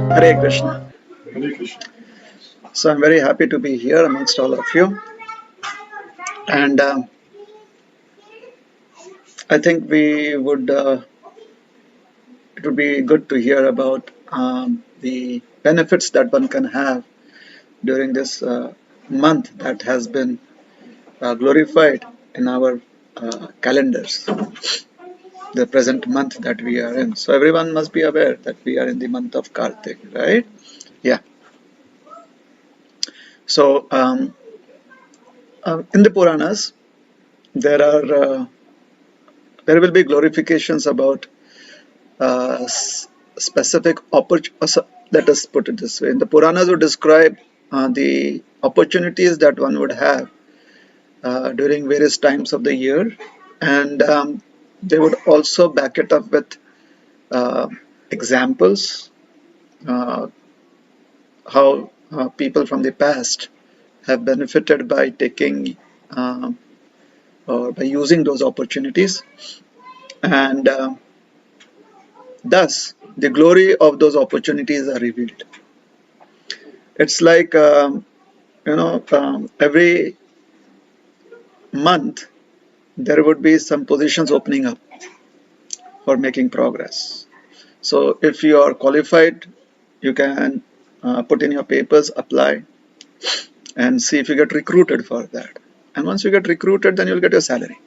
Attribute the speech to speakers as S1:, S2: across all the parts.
S1: Hare Krishna.
S2: Hare Krishna.
S1: So I'm very happy to be here amongst all of you, and I think it would be good to hear about the benefits that one can have during this month that has been glorified in our calendars, the present month that we are in. So everyone must be aware that we are in the month of Kartik, right? Yeah. So in the Puranas, there are there will be glorifications about specific opportunities. Let us put it this way: in the Puranas, would describe the opportunities that one would have during various times of the year, and they would also back it up with uh, examples, uh, how people from the past have benefited by taking or by using those opportunities, and thus the glory of those opportunities are revealed. It's like every month there would be some positions opening up for making progress. So if you are qualified, you can put in your papers, apply, and see if you get recruited for that. And once you get recruited, then you'll get your salary,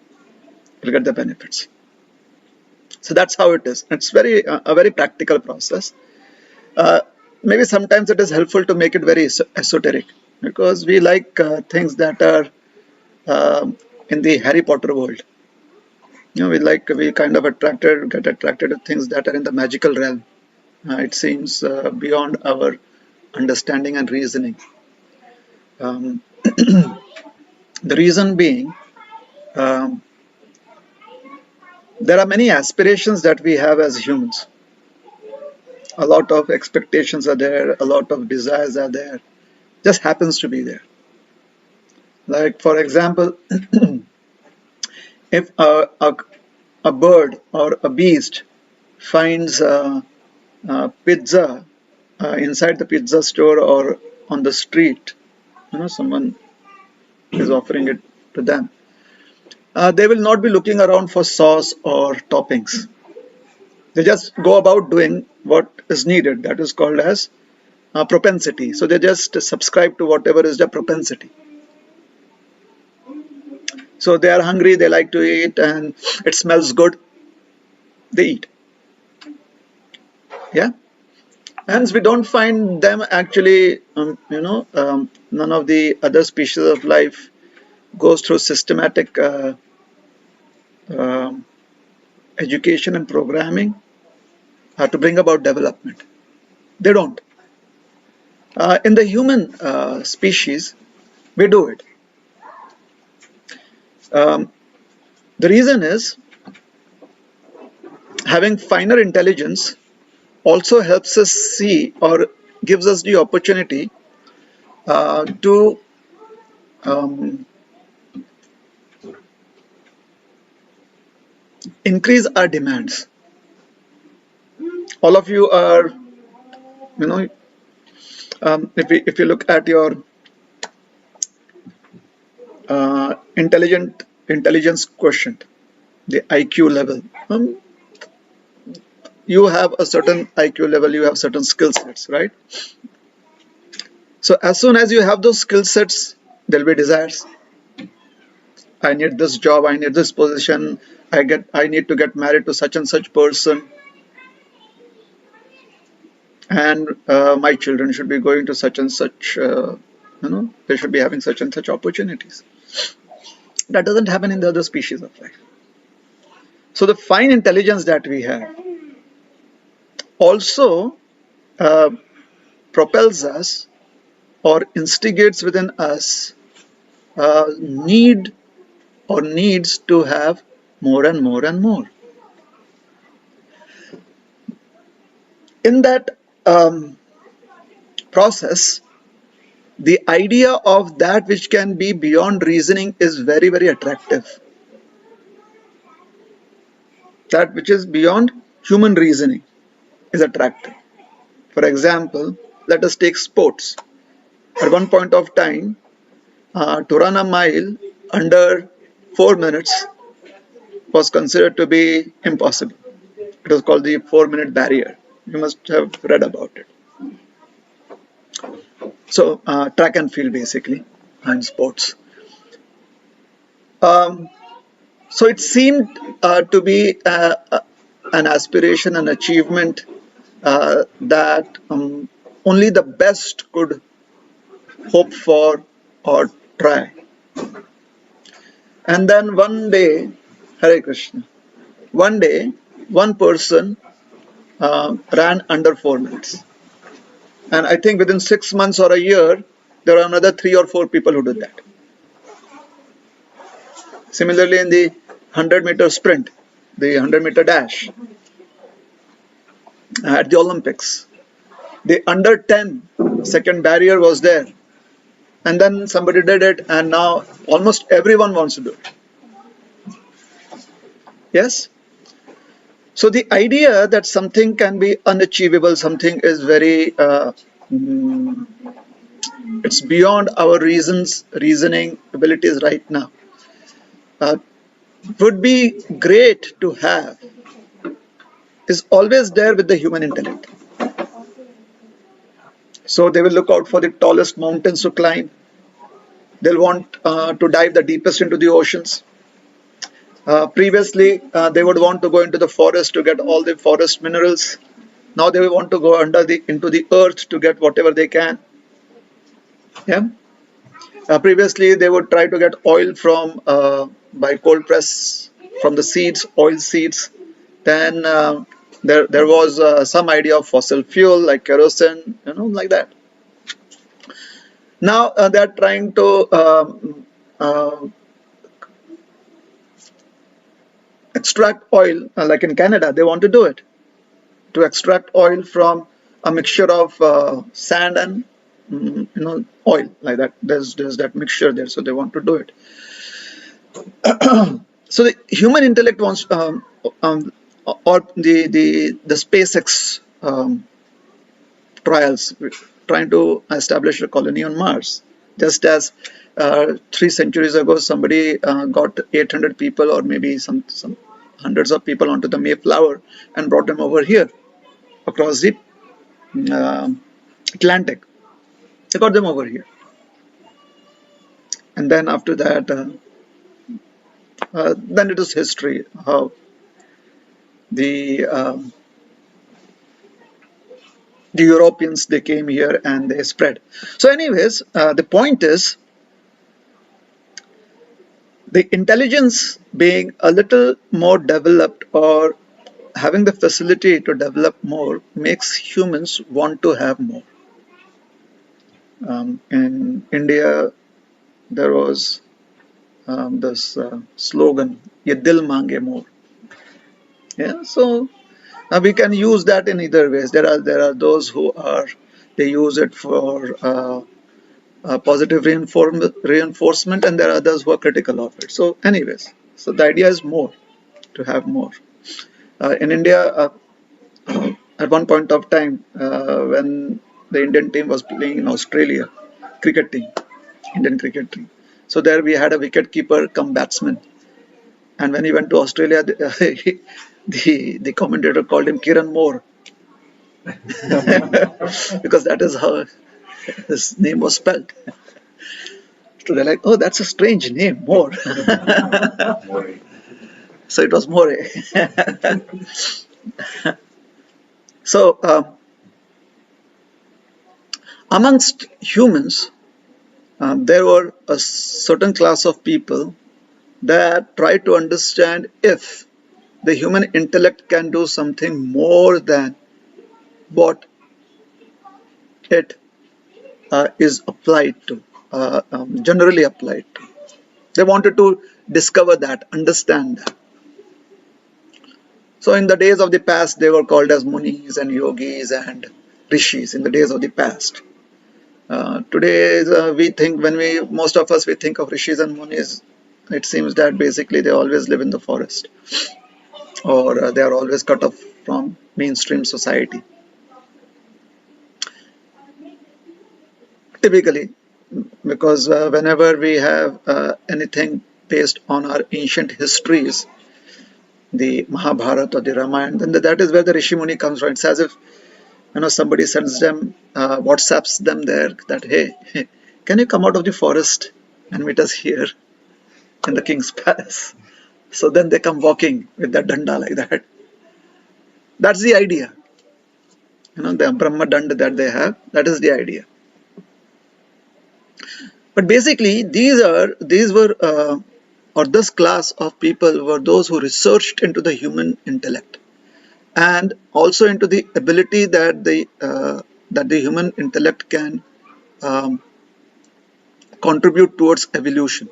S1: you'll get the benefits. So that's how it is. It's a very practical process. Uh, Maybe sometimes it is helpful to make it very esoteric, because we like things that are in the Harry Potter world. We kind of get attracted to things that are in the magical realm. It seems beyond our understanding and reasoning. Um, the reason being, um, there are many aspirations that we have as humans. A lot of expectations are there, a lot of desires are there, just happens to be there. Like, for example, if a bird or a beast finds pizza inside the pizza store or on the street, someone is offering it to them, they will not be looking around for sauce or toppings. They just go about doing what is needed. That is called as propensity. So they just subscribe to whatever is their propensity. So they are hungry, they like to eat, and it smells good, they eat. Yeah. Hence, we don't find them actually, none of the other species of life goes through systematic um education and programming to bring about development. They don't. In the human species, we do it. Um, the reason is having finer intelligence also helps us see, or gives us the opportunity to um, increase our demands. All of you are, you know, if you look at your intelligence quotient, the IQ level, you have a certain IQ level, you have certain skill sets, right? So as soon as you have those skill sets, there'll be desires. I need this job, I need this position, I need to get married to such and such person, and my children should be going to such and such, they should be having such and such opportunities. That doesn't happen in the other species of life. So the fine intelligence that we have also uh, propels us or instigates within us need or needs to have more and more and more. In that process, the idea of that which can be beyond reasoning is very, very attractive. That which is beyond human reasoning is attractive. For example, let us take sports. At one point of time, to run a mile under 4 minutes was considered to be impossible. It was called the 4-minute barrier. You must have read about it. So, track and field basically, and sports. Um, so it seemed to be an aspiration, an achievement that only the best could hope for or try. And then one day, Hare Krishna, one day, one person ran under 4 minutes. And I think within 6 months or a year, there are another 3 or 4 people who did that. Similarly, in the 100-meter sprint, the 100-meter dash at the Olympics, the under 10 second barrier was there. And then somebody did it, and now almost everyone wants to do it. Yes? So the idea that something can be unachievable, something is very, it's beyond our reasoning abilities right now, would be great to have, is always there with the human intellect. So they will look out for the tallest mountains to climb. They'll want to dive the deepest into the oceans. Previously, they would want to go into the forest to get all the forest minerals. Now they want to go into the earth to get whatever they can. Yeah. Previously, they would try to get oil from by cold press from the seeds, oil seeds. Then there was some idea of fossil fuel like kerosene, like that. Now they are trying to extract oil, like in Canada, they want to do it, to extract oil from a mixture of sand and oil, like that. There's that mixture there, so they want to do it. So the human intellect wants, or the SpaceX trials, trying to establish a colony on Mars. Just as 3 centuries ago, somebody got 800 people or maybe some hundreds of people onto the Mayflower and brought them over here across the Atlantic. They got them over here. And then after that, then it is history, how the Europeans, they came here and they spread. So anyways, the point is, the intelligence being a little more developed or having the facility to develop more makes humans want to have more. In India, there was this slogan, "Ye dil mange more." Yeah, so we can use that in either ways. There are those who they use it for positive reinforcement, and there are others who are critical of it. So anyways, so the idea is more, to have more. In India, at one point of time, when the Indian team was playing in Australia, cricket team, Indian cricket team, so there we had a wicket keeper come batsman, and when he went to Australia, the commentator called him Kiran Moore, because that is how his name was spelled. So they're like, oh, that's a strange name, Moore. So it was More. So amongst humans, there were a certain class of people that try to understand if the human intellect can do something more than what it is applied to, generally applied to. They wanted to discover that, understand that. So in the days of the past, they were called as munis and yogis and rishis in the days of the past. Today, we think, most of us, we think of rishis and munis, it seems that basically they always live in the forest, or they are always cut off from mainstream society. typically, because whenever we have anything based on our ancient histories, the Mahabharata or the Ramayana, then that is where the Rishi Muni comes from. It's as if somebody sends them, WhatsApps them there that, hey, can you come out of the forest and meet us here in the king's palace? So then they come walking with that danda like that. That's the idea. The Brahma Danda that they have, that is the idea. But basically, this class of people were those who researched into the human intellect and also into the ability that the human intellect can contribute towards evolution.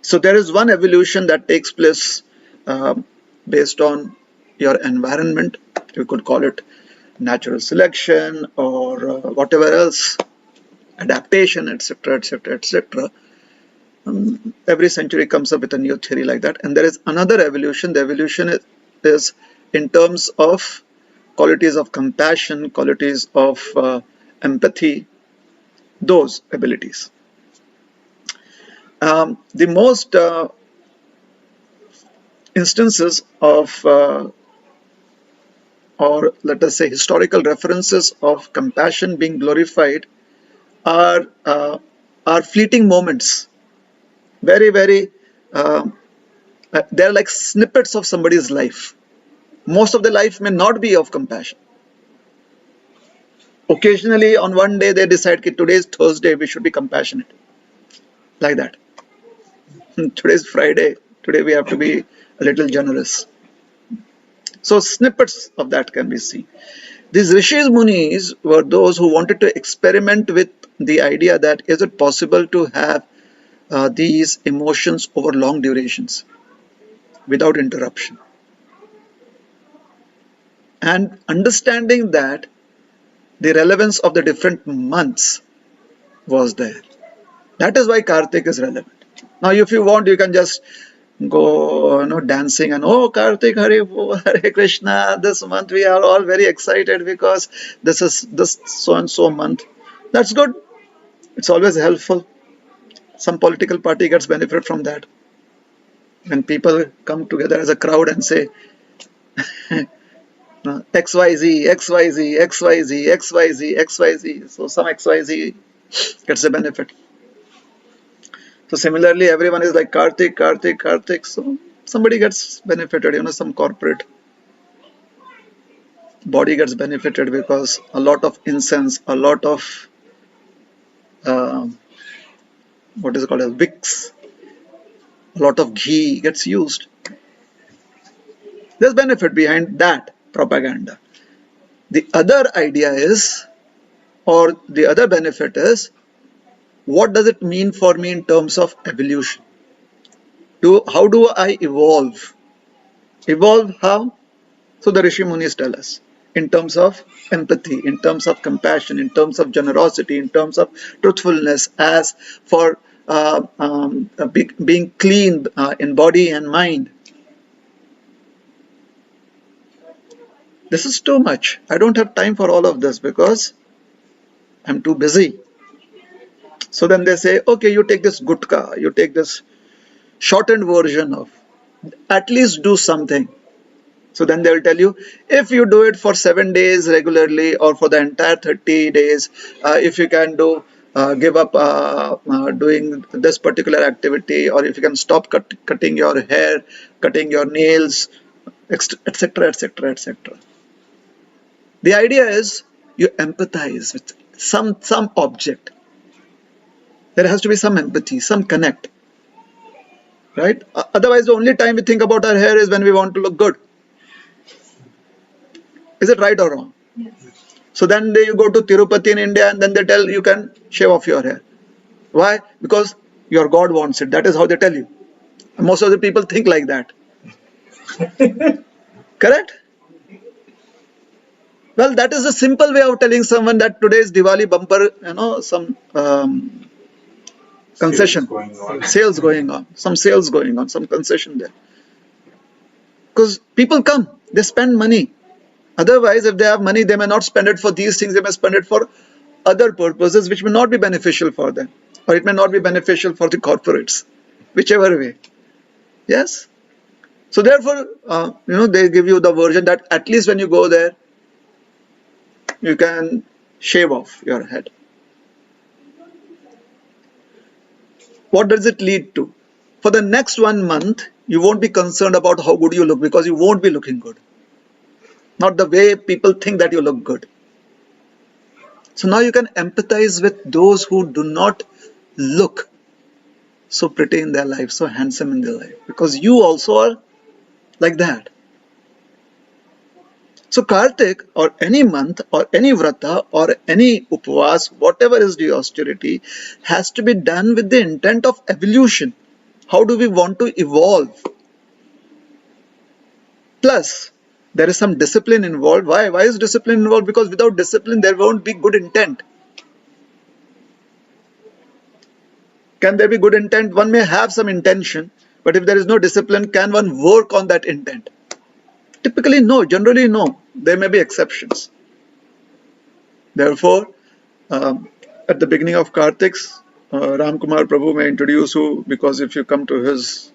S1: So there is one evolution that takes place based on your environment. You could call it natural selection or whatever else, adaptation, etc., etc., etc. Every century comes up with a new theory like that. And there is another evolution. The evolution is in terms of qualities of compassion, qualities of empathy, those abilities. The most instances of or let us say historical references of compassion being glorified are fleeting moments. Very, very, they're like snippets of somebody's life. Most of the life may not be of compassion. Occasionally, on one day, they decide that today is Thursday, we should be compassionate. Like that. Today is Friday, today we have to be a little generous. So snippets of that can be seen. These Rishis Munis were those who wanted to experiment with the idea that is it possible to have these emotions over long durations without interruption. And understanding that the relevance of the different months was there. That is why Kartik is relevant. Now, if you want, you can just go dancing and Kartik, Hare Krishna, this month we are all very excited because this is this so and so month. That's good. It's always helpful. Some political party gets benefit from that. When people come together as a crowd and say XYZ, XYZ, XYZ, XYZ, XYZ, so some XYZ gets a benefit. So similarly, everyone is like Kartik, Kartik, Kartik. So somebody gets benefited, some corporate body gets benefited because a lot of incense, a lot of what is it called as wicks, a lot of ghee gets used. There's benefit behind that propaganda. The other idea is, or the other benefit is, what does it mean for me in terms of evolution? How do I evolve? Evolve how? So the Rishi Munis tell us, in terms of empathy, in terms of compassion, in terms of generosity, in terms of truthfulness, as for being clean in body and mind. This is too much. I don't have time for all of this because I'm too busy. So then they say, okay, you take this gutka, you take this shortened version of, at least do something. So then they will tell you, if you do it for 7 days regularly or for the entire 30 days, if you can give up doing this particular activity, or if you can stop cutting your hair, cutting your nails, etc., etc., etc. The idea is you empathize with some object. There has to be some empathy, some connect. Right? Otherwise, the only time we think about our hair is when we want to look good. Is it right or wrong? Yes. So then you go to Tirupati in India and then they tell you can shave off your hair. Why? Because your God wants it. That is how they tell you. And most of the people think like that. Correct? Well, that is a simple way of telling someone that today is Diwali bumper, some concession, sales going on, some concession there. Because people come, they spend money. Otherwise, if they have money, they may not spend it for these things, they may spend it for other purposes which may not be beneficial for them, or it may not be beneficial for the corporates, whichever way. Yes. So therefore, they give you the version that at least when you go there, you can shave off your head. What does it lead to? For the next 1 month, you won't be concerned about how good you look, because you won't be looking good. Not the way people think that you look good. So now you can empathize with those who do not look so pretty in their life, so handsome in their life, because you also are like that. So Kartik, or any month, or any vrata, or any upvas, whatever is the austerity, has to be done with the intent of evolution. How do we want to evolve? Plus, there is some discipline involved. Why? Why is discipline involved? Because without discipline, there won't be good intent. Can there be good intent? One may have some intention, but if there is no discipline, can one work on that intent? Typically, no. Generally, no. There may be exceptions. Therefore, at the beginning of Kartik's, Ram Kumar Prabhu may introduce you, because if you come to his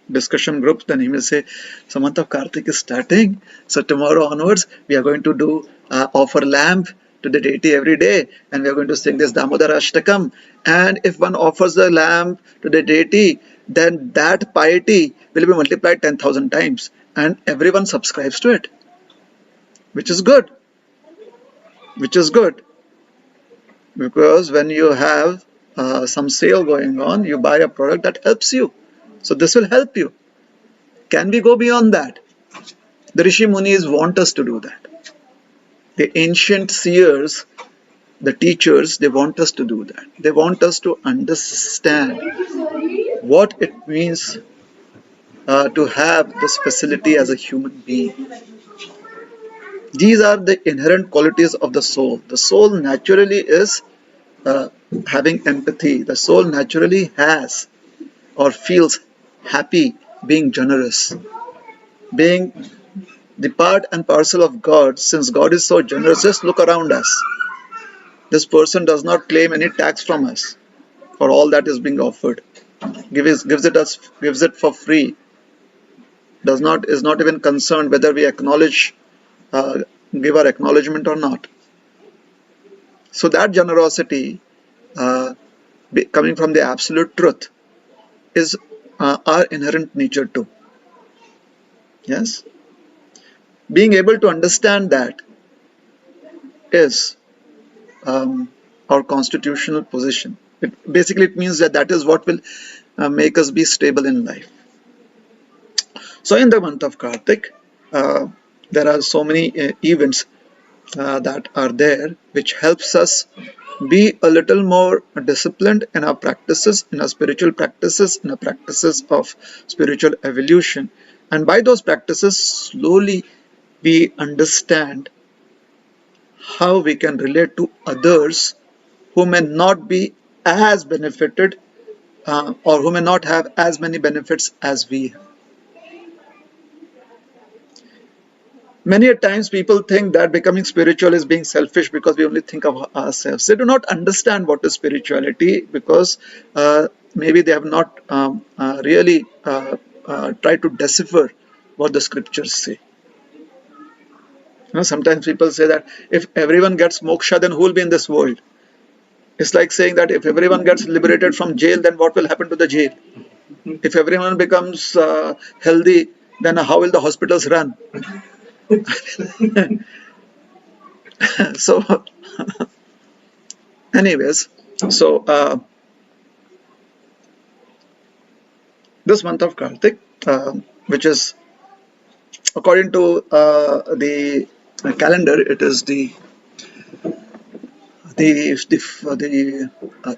S1: discussion group, then he may say, so month of Kartik is starting, so tomorrow onwards we are going to do offer lamp to the deity every day, and we are going to sing this Damodarlila, and if one offers the lamp to the deity, then that piety will be multiplied 10,000 times, and everyone subscribes to it, which is good, because when you have some sale going on, you buy a product that helps you, so this will help you. Can we go beyond that? The Rishi Munis want us to do that. The ancient seers, the teachers, they want us to do that. They want us to understand what it means to have this facility as a human being. These are the inherent qualities of the soul. The soul naturally is having empathy. The soul naturally has or feels happy being generous, being the part and parcel of God. Since God is so generous, just look around us. This person does not claim any tax from us for all that is being offered. Gives it for free. Is not even concerned whether we acknowledge, give our acknowledgement or not. So that generosity, coming from the absolute truth, is our inherent nature too. Yes, being able to understand that is our constitutional position. It means that is what will make us be stable in life. So in the month of Kartik, there are so many events that are there which helps us be a little more disciplined in our practices, in our spiritual practices, in our practices of spiritual evolution. And by those practices, slowly we understand how we can relate to others who may not be as benefited or who may not have as many benefits as we have. Many a times people think that becoming spiritual is being selfish because we only think of ourselves. They do not understand what is spirituality because maybe they have not really tried to decipher what the scriptures say. Sometimes people say that if everyone gets moksha, then who will be in this world? It's like saying that if everyone gets liberated from jail, then what will happen to the jail? If everyone becomes healthy, then how will the hospitals run? So anyways, so this month of Kartik, which is according to the calendar, it is the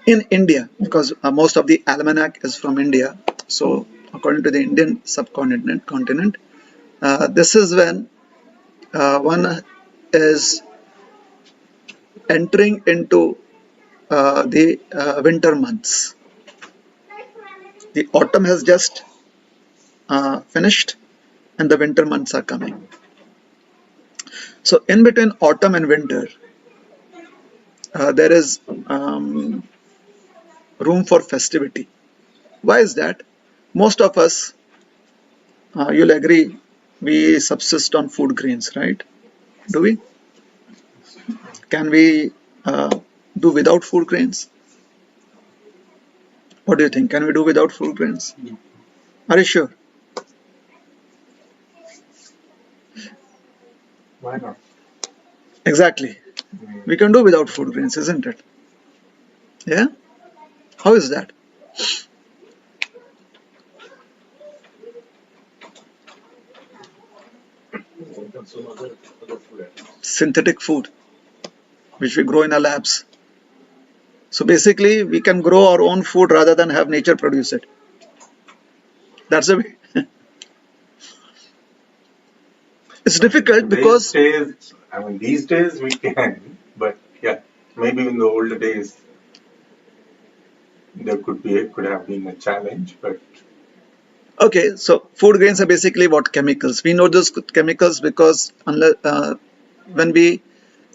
S1: in India, because most of the almanac is from India. So according to the Indian subcontinent, this is when one is entering into the winter months. The autumn has just finished and the winter months are coming. So in between autumn and winter, there is room for festivity. Why is that? Most of us, you'll agree, we subsist on food grains, right? Do we? Can we do without food grains? What do you think? Can we do without food grains? Are you sure?
S2: Why not?
S1: Exactly. We can do without food grains, isn't it? Yeah? How is that? Synthetic food, which we grow in our labs. So basically, we can grow our own food rather than have nature produce it. That's the way. It's difficult because
S2: These days we can, but yeah, maybe in the older days there could have been a challenge, but
S1: okay, so food grains are basically what? Chemicals. We know those chemicals because when we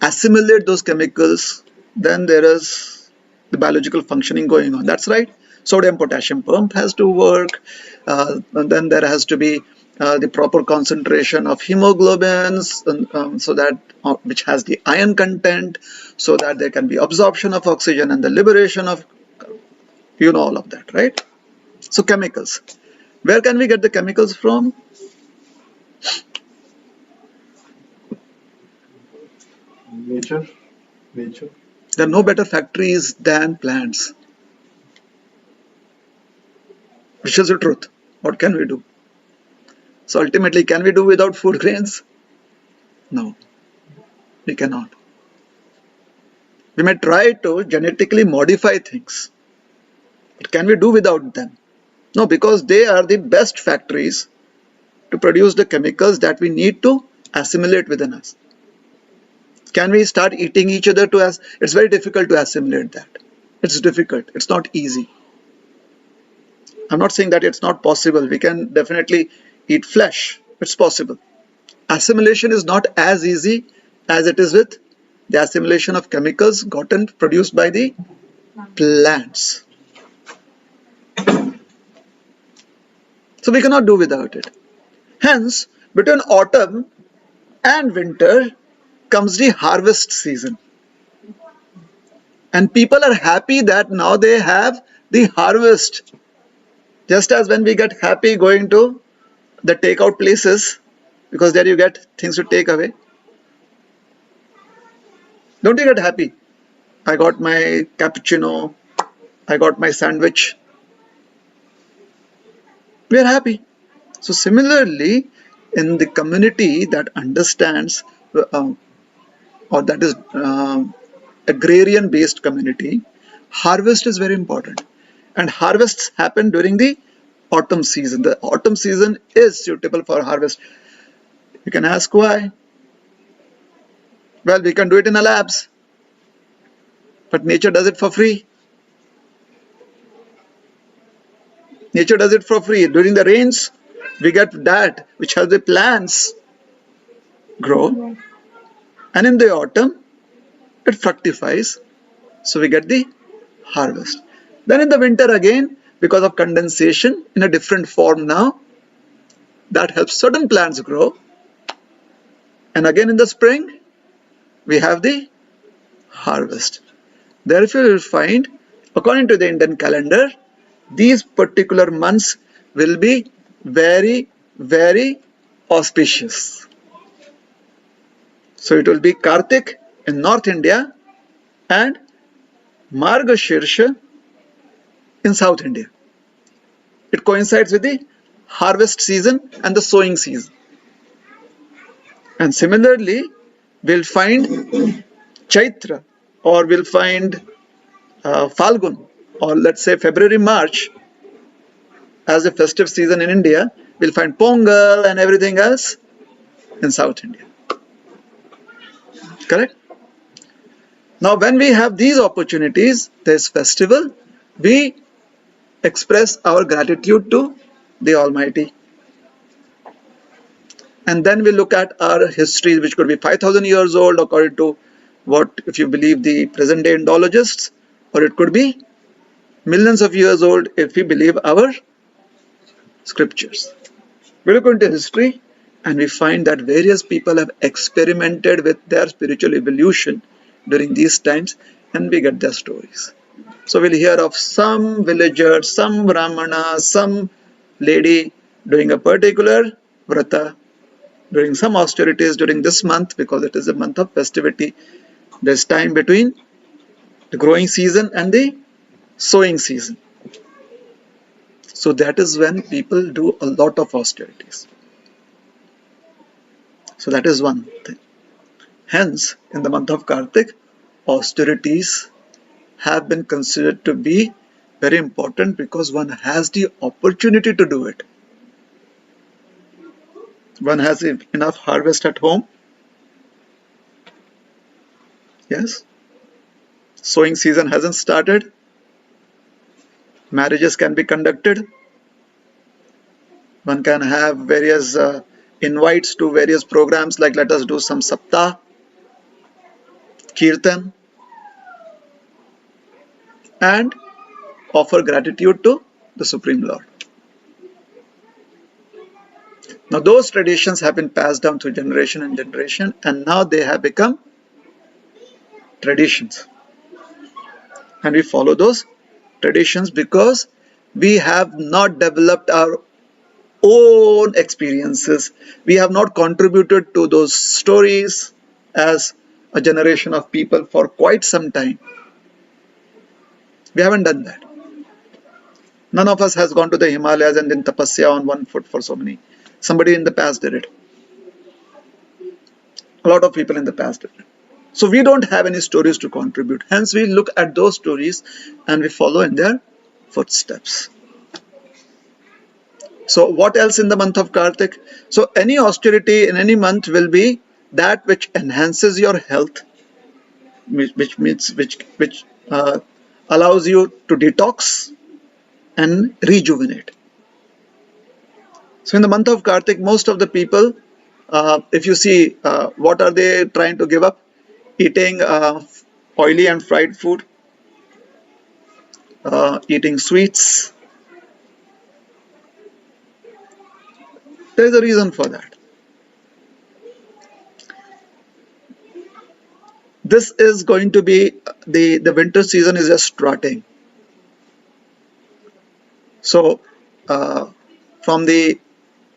S1: assimilate those chemicals, then there is the biological functioning going on. That's right. Sodium potassium pump has to work. And then there has to be the proper concentration of hemoglobins, so that which has the iron content, so that there can be absorption of oxygen and the liberation of, you know, all of that, right? So chemicals. Where can we get the chemicals from?
S2: nature.
S1: There are no better factories than plants, which is the truth. What can we do? So ultimately, can we do without food grains? No, we cannot. We may try to genetically modify things, but can we do without them? No, because they are the best factories to produce the chemicals that we need to assimilate within us. Can we start eating each other to us? It's very difficult to assimilate that. It's difficult. It's not easy. I'm not saying that it's not possible. We can definitely eat flesh. It's possible. Assimilation is not as easy as it is with the assimilation of chemicals gotten produced by the plants. So we cannot do without it. Hence, between autumn and winter comes the harvest season. And people are happy that now they have the harvest. Just as when we get happy going to the takeout places, because there you get things to take away. Don't you get happy? I got my cappuccino, I got my sandwich. We are happy. So similarly, in the community that understands or that is agrarian based community, harvest is very important. And harvests happen during the autumn season. The autumn season is suitable for harvest. You can ask why. Well, we can do it in our labs, but nature does it for free. Nature does it for free. During the rains, we get that which helps the plants grow, and in the autumn, it fructifies, so we get the harvest. Then in the winter again, because of condensation in a different form now, that helps certain plants grow, and again in the spring, we have the harvest. Therefore, you will find, according to the Indian calendar, these particular months will be very, very auspicious. So it will be Kartik in North India and Margashirsha in South India. It coincides with the harvest season and the sowing season. And similarly, we'll find Chaitra, or we'll find Falgun, or let's say February, March as a festive season in India. We'll find Pongal and everything else in South India. Correct? Now, when we have these opportunities, this festival, we express our gratitude to the Almighty. And then we look at our history, which could be 5,000 years old according to what if you believe the present day Indologists, or it could be millions of years old if we believe our scriptures. We look into history and we find that various people have experimented with their spiritual evolution during these times, and we get their stories. So we'll hear of some villager, some brahmana, some lady doing a particular vrata during some austerities during this month, because it is a month of festivity. There's time between the growing season and the sowing season. So that is when people do a lot of austerities. So that is one thing. Hence, in the month of Kartik, austerities have been considered to be very important because one has the opportunity to do it. One has enough harvest at home. Yes. Sowing season hasn't started. Marriages can be conducted. One can have various invites to various programs, like let us do some saptah, kirtan, and offer gratitude to the Supreme Lord. Now those traditions have been passed down through generation and generation, and now they have become traditions. And we follow those traditions because we have not developed our own experiences. We have not contributed to those stories as a generation of people for quite some time. We haven't done that. None of us has gone to the Himalayas and done tapasya on one foot for so many. Somebody in the past did it. A lot of people in the past did it. So we don't have any stories to contribute. Hence we look at those stories and we follow in their footsteps. So what else in the month of Kartik? So any austerity in any month will be that which enhances your health, which allows you to detox and rejuvenate. So in the month of Kartik, most of the people, if you see, what are they trying to give up? Eating oily and fried food, eating sweets. There is a reason for that. This is going to be the winter season is just starting. So from the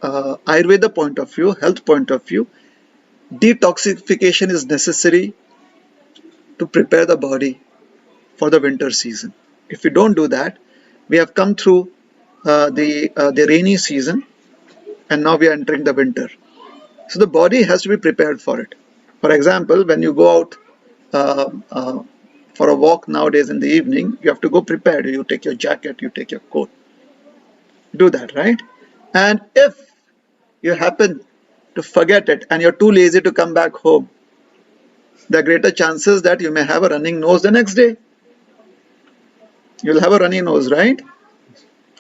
S1: Ayurveda point of view, health point of view, detoxification is necessary to prepare the body for the winter season. If we don't do that, we have come through the rainy season and now we are entering the winter. So the body has to be prepared for it. For example, when you go out for a walk nowadays in the evening, you have to go prepared. You take your jacket, you take your coat. Do that, right? And if you happen to forget it and you're too lazy to come back home, there are greater chances that you may have a running nose the next day. You'll have a runny nose, right?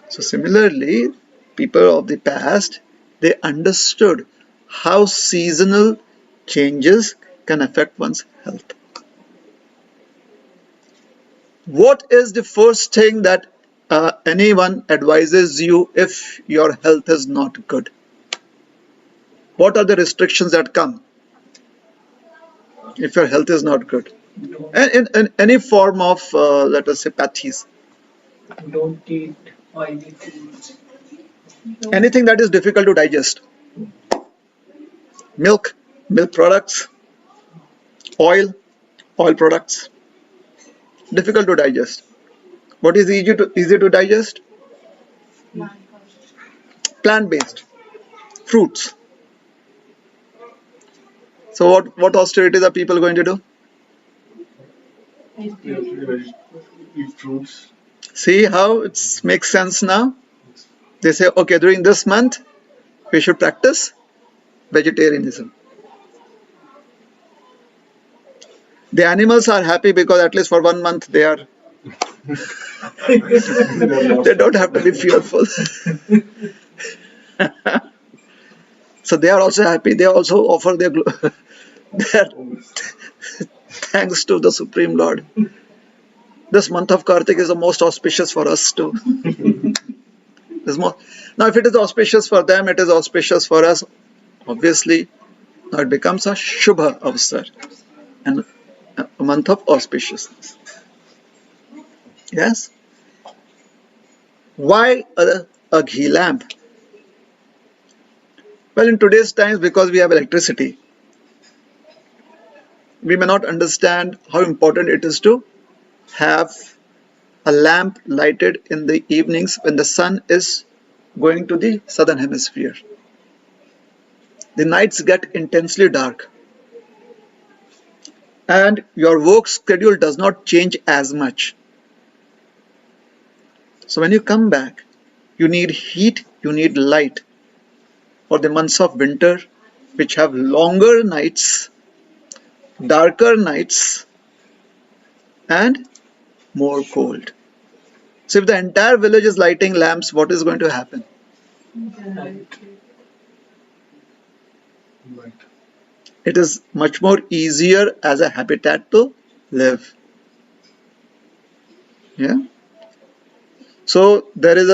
S1: So similarly, people of the past, they understood how seasonal changes can affect one's health. What is the first thing that anyone advises you if your health is not good? What are the restrictions that come if your health is not good? And in any form of, let us say, pathies.
S3: Don't eat oily foods.
S1: Anything that is difficult to digest. Milk products, oil products, difficult to digest. What is easy to digest? Plant-based fruits. So what austerities are people going to do?
S2: Eat fruits.
S1: See how it makes sense now? They say, okay, during this month, we should practice vegetarianism. The animals are happy because at least for 1 month they are they don't have to be fearful. So they are also happy. They also offer That thanks to the Supreme Lord. This month of Kartik is the most auspicious for us too. Now, if it is auspicious for them, it is auspicious for us. Obviously, now it becomes a Shubha Avsar and a month of auspiciousness. Yes? Why a ghee lamp? Well, in today's times, because we have electricity, we may not understand how important it is to have a lamp lighted in the evenings when the sun is going to the southern hemisphere. The nights get intensely dark and your work schedule does not change as much. So when you come back, you need heat, you need light for the months of winter, which have longer nights, darker nights, and more cold. So if the entire village is lighting lamps, what is going to happen?
S2: Right.
S1: It is much more easier as a habitat to live. Yeah. So there is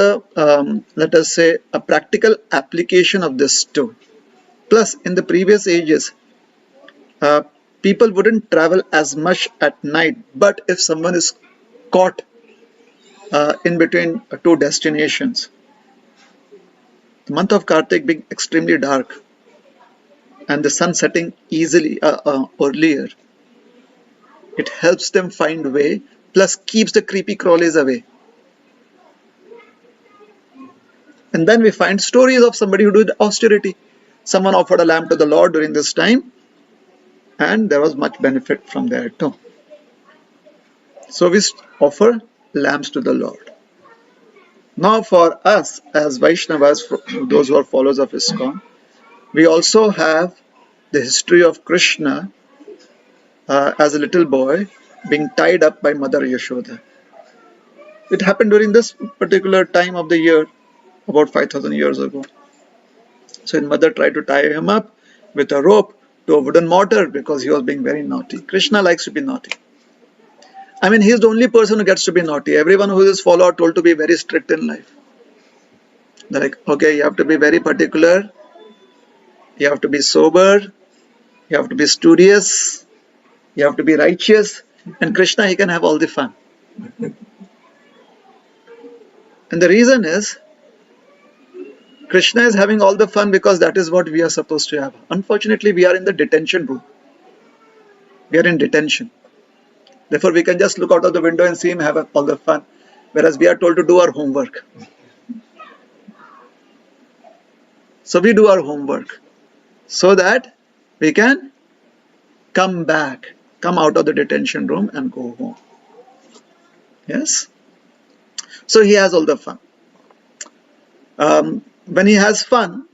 S1: let us say, a practical application of this too. Plus, in the previous ages, uh, people wouldn't travel as much at night. But if someone is caught in between two destinations, the month of Kartik being extremely dark and the sun setting easily earlier, it helps them find a way, plus keeps the creepy crawlies away. And then we find stories of somebody who did austerity. Someone offered a lamp to the Lord during this time, and there was much benefit from there too. So we offer lamps to the Lord. Now for us as Vaishnavas, those who are followers of ISKCON, we also have the history of Krishna as a little boy being tied up by Mother Yashoda. It happened during this particular time of the year, about 5,000 years ago. So his mother tried to tie him up with a rope to a wooden mortar because he was being very naughty. Krishna likes to be naughty. I mean, he's the only person who gets to be naughty. Everyone who is followed are told to be very strict in life. They're like, okay, you have to be very particular, you have to be sober, you have to be studious, you have to be righteous, and Krishna, he can have all the fun. And the reason is, Krishna is having all the fun because that is what we are supposed to have. Unfortunately, we are in the detention room. We are in detention. Therefore, we can just look out of the window and see him have all the fun. Whereas we are told to do our homework. So we do our homework so that we can come back, come out of the detention room and go home. Yes? So he has all the fun. When he has fun,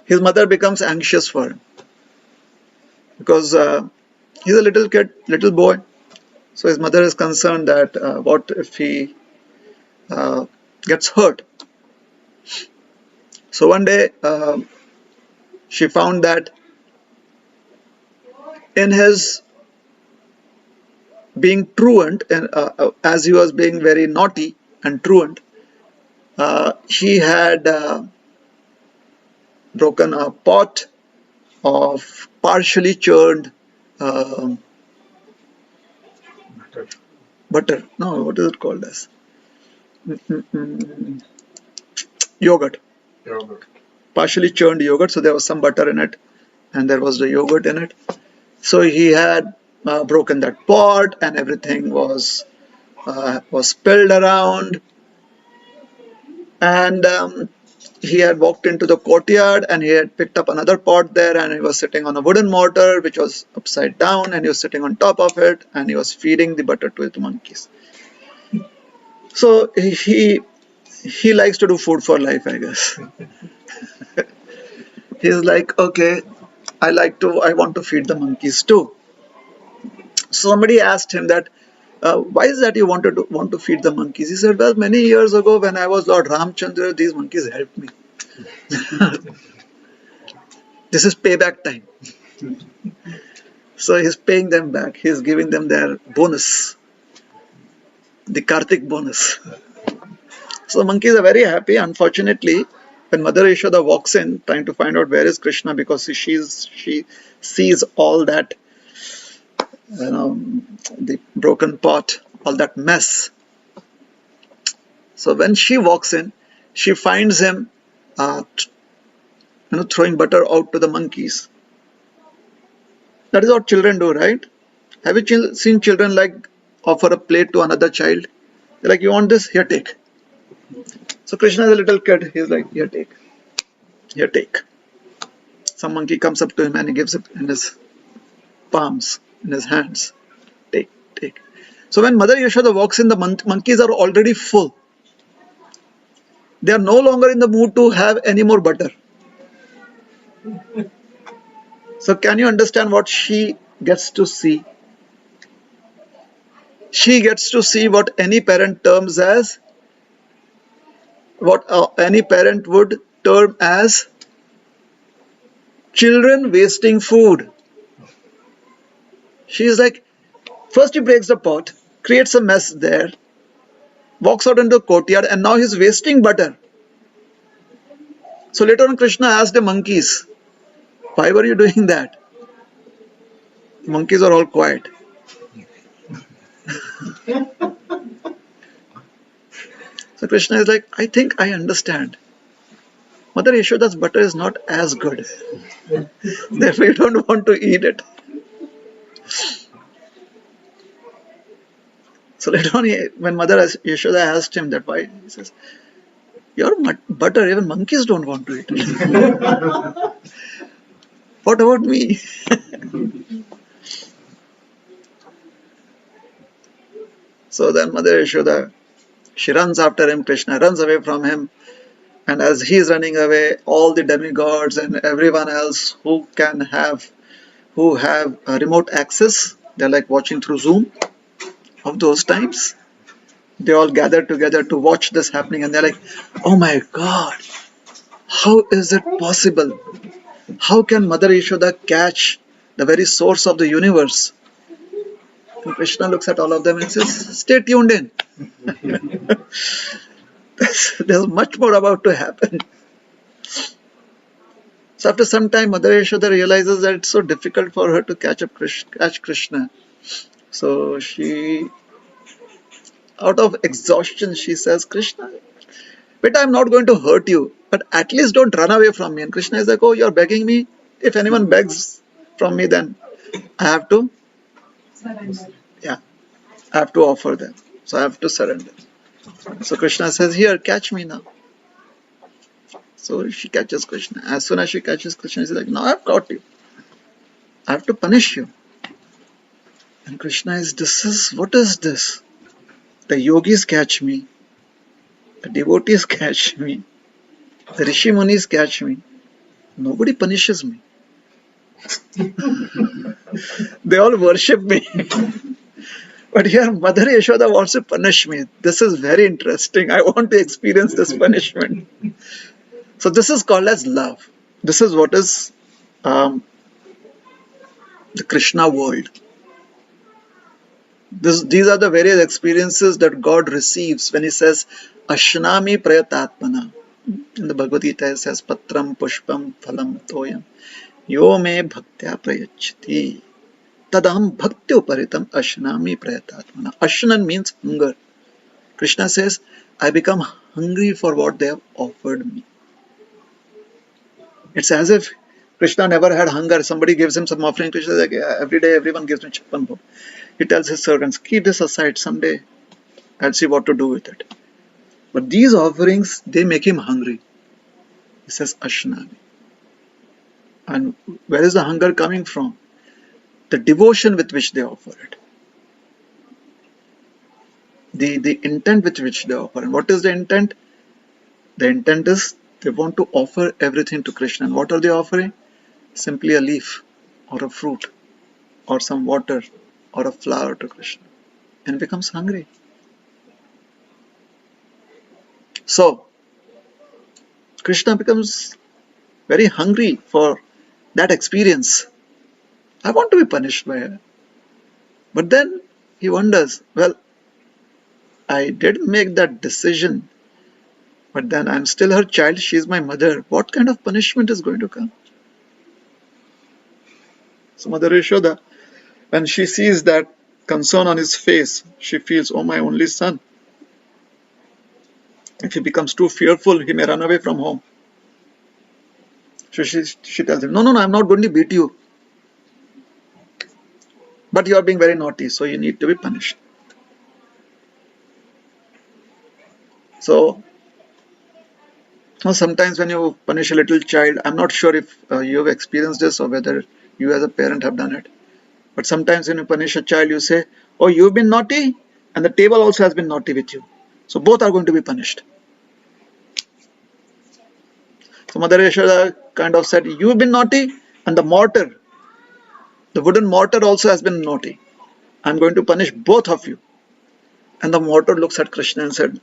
S1: his mother becomes anxious for him because he's a little kid, little boy. So his mother is concerned that what if he gets hurt. So one day she found that in his being truant, and as he was being very naughty and truant, he had broken a pot of partially churned butter. No, what is it called as? Yogurt.
S2: Yogurt.
S1: Partially churned yogurt. So there was some butter in it, and there was the yogurt in it. So he had broken that pot, and everything was spilled around. And he had walked into the courtyard and he had picked up another pot there, and he was sitting on a wooden mortar which was upside down, and he was sitting on top of it, and he was feeding the butter to the monkeys. So he likes to do food for life, I guess. He's like, okay, I want to feed the monkeys too. Somebody asked him that, why is that you want to feed the monkeys? He said, well, many years ago when I was Lord Ramchandra, these monkeys helped me. This is payback time. So he's paying them back. He's giving them their bonus, the Kartik bonus. So the monkeys are very happy. Unfortunately, when Mother Yashoda walks in, trying to find out where is Krishna, because she sees all that, the broken pot, all that mess. So when she walks in, she finds him, throwing butter out to the monkeys. That is what children do, right? Have you seen children like offer a plate to another child? They're like, you want this? Here, take. So Krishna is a little kid. He's like, here, take. Here, take. Some monkey comes up to him and he gives it in his palms, in his hands. Take, take. So when Mother Yashoda walks in, the monkeys are already full. They are no longer in the mood to have any more butter. So can you understand what she gets to see? She gets to see what any parent terms as, what any parent would term as children wasting food. She is like, first he breaks the pot, creates a mess there, walks out into the courtyard, and now he's wasting butter. So later on Krishna asked the monkeys, why were you doing that? The monkeys are all quiet. So Krishna is like, I think I understand. Mother Yashoda's butter is not as good. Therefore you don't want to eat it. So later on, when Mother Yashoda asked him that why, he says, your butter, even monkeys don't want to eat it. What about me? So then Mother Yashoda, she runs after him, Krishna runs away from him. And as he is running away, all the demigods and everyone else who have remote access, they're like watching through Zoom of those times. They all gather together to watch this happening, and they're like, oh my God, how is it possible? How can Mother Yashoda catch the very source of the universe? And Krishna looks at all of them and says, stay tuned in. There's much more about to happen. So after some time, Mother Yashoda realizes that it's so difficult for her to catch Krishna. So she, out of exhaustion, she says, Krishna, but I'm not going to hurt you, but at least don't run away from me. And Krishna is like, oh, you're begging me? If anyone begs from me, then I have to, I have to offer them. So I have to surrender. So Krishna says, here, catch me now. So she catches Krishna. As soon as she catches Krishna, she's like, now I've caught you. I have to punish you. And Krishna is, what is this? The yogis catch me. The devotees catch me. The Rishi Munis catch me. Nobody punishes me. They all worship me. But here Mother Yashoda wants to punish me. This is very interesting. I want to experience this punishment. So this is called as love. This is what is the Krishna world. These are the various experiences that God receives when He says, Ashnami Prayatatmana. In the Bhagavad Gita it says, Patram Pushpam Phalam Toyam Yo me bhaktya prayachati Tadam bhakti uparitam ashnami prayatatmana. Ashnan means hunger. Krishna says, I become hungry for what they have offered me. It's as if Krishna never had hunger. Somebody gives him some offering. Krishna is like, yeah, every day everyone gives me chappan bhog. He tells his servants, keep this aside, someday I'll see what to do with it. But these offerings, they make him hungry. He says, Ashnami. And where is the hunger coming from? The devotion with which they offer it. The intent with which they offer. And what is the intent? The intent is they want to offer everything to Krishna. And what are they offering? Simply a leaf or a fruit or some water or a flower to Krishna. And becomes hungry. So, Krishna becomes very hungry for that experience. I want to be punished by her. But then he wonders, well, I did make that decision, but then I'm still her child, she's my mother. What kind of punishment is going to come? So Mother Yashoda, when she sees that concern on his face, she feels, oh, my only son. If he becomes too fearful, he may run away from home. So she tells him, no, I'm not going to beat you. But you are being very naughty, so you need to be punished. So sometimes when you punish a little child, I'm not sure if you have experienced this or whether you as a parent have done it. But sometimes when you punish a child, you say, oh, you've been naughty, and the table also has been naughty with you. So both are going to be punished. So Mother Yashoda kind of said, you've been naughty, and the mortar, the wooden mortar also has been naughty. I'm going to punish both of you. And the mortar looks at Krishna and said,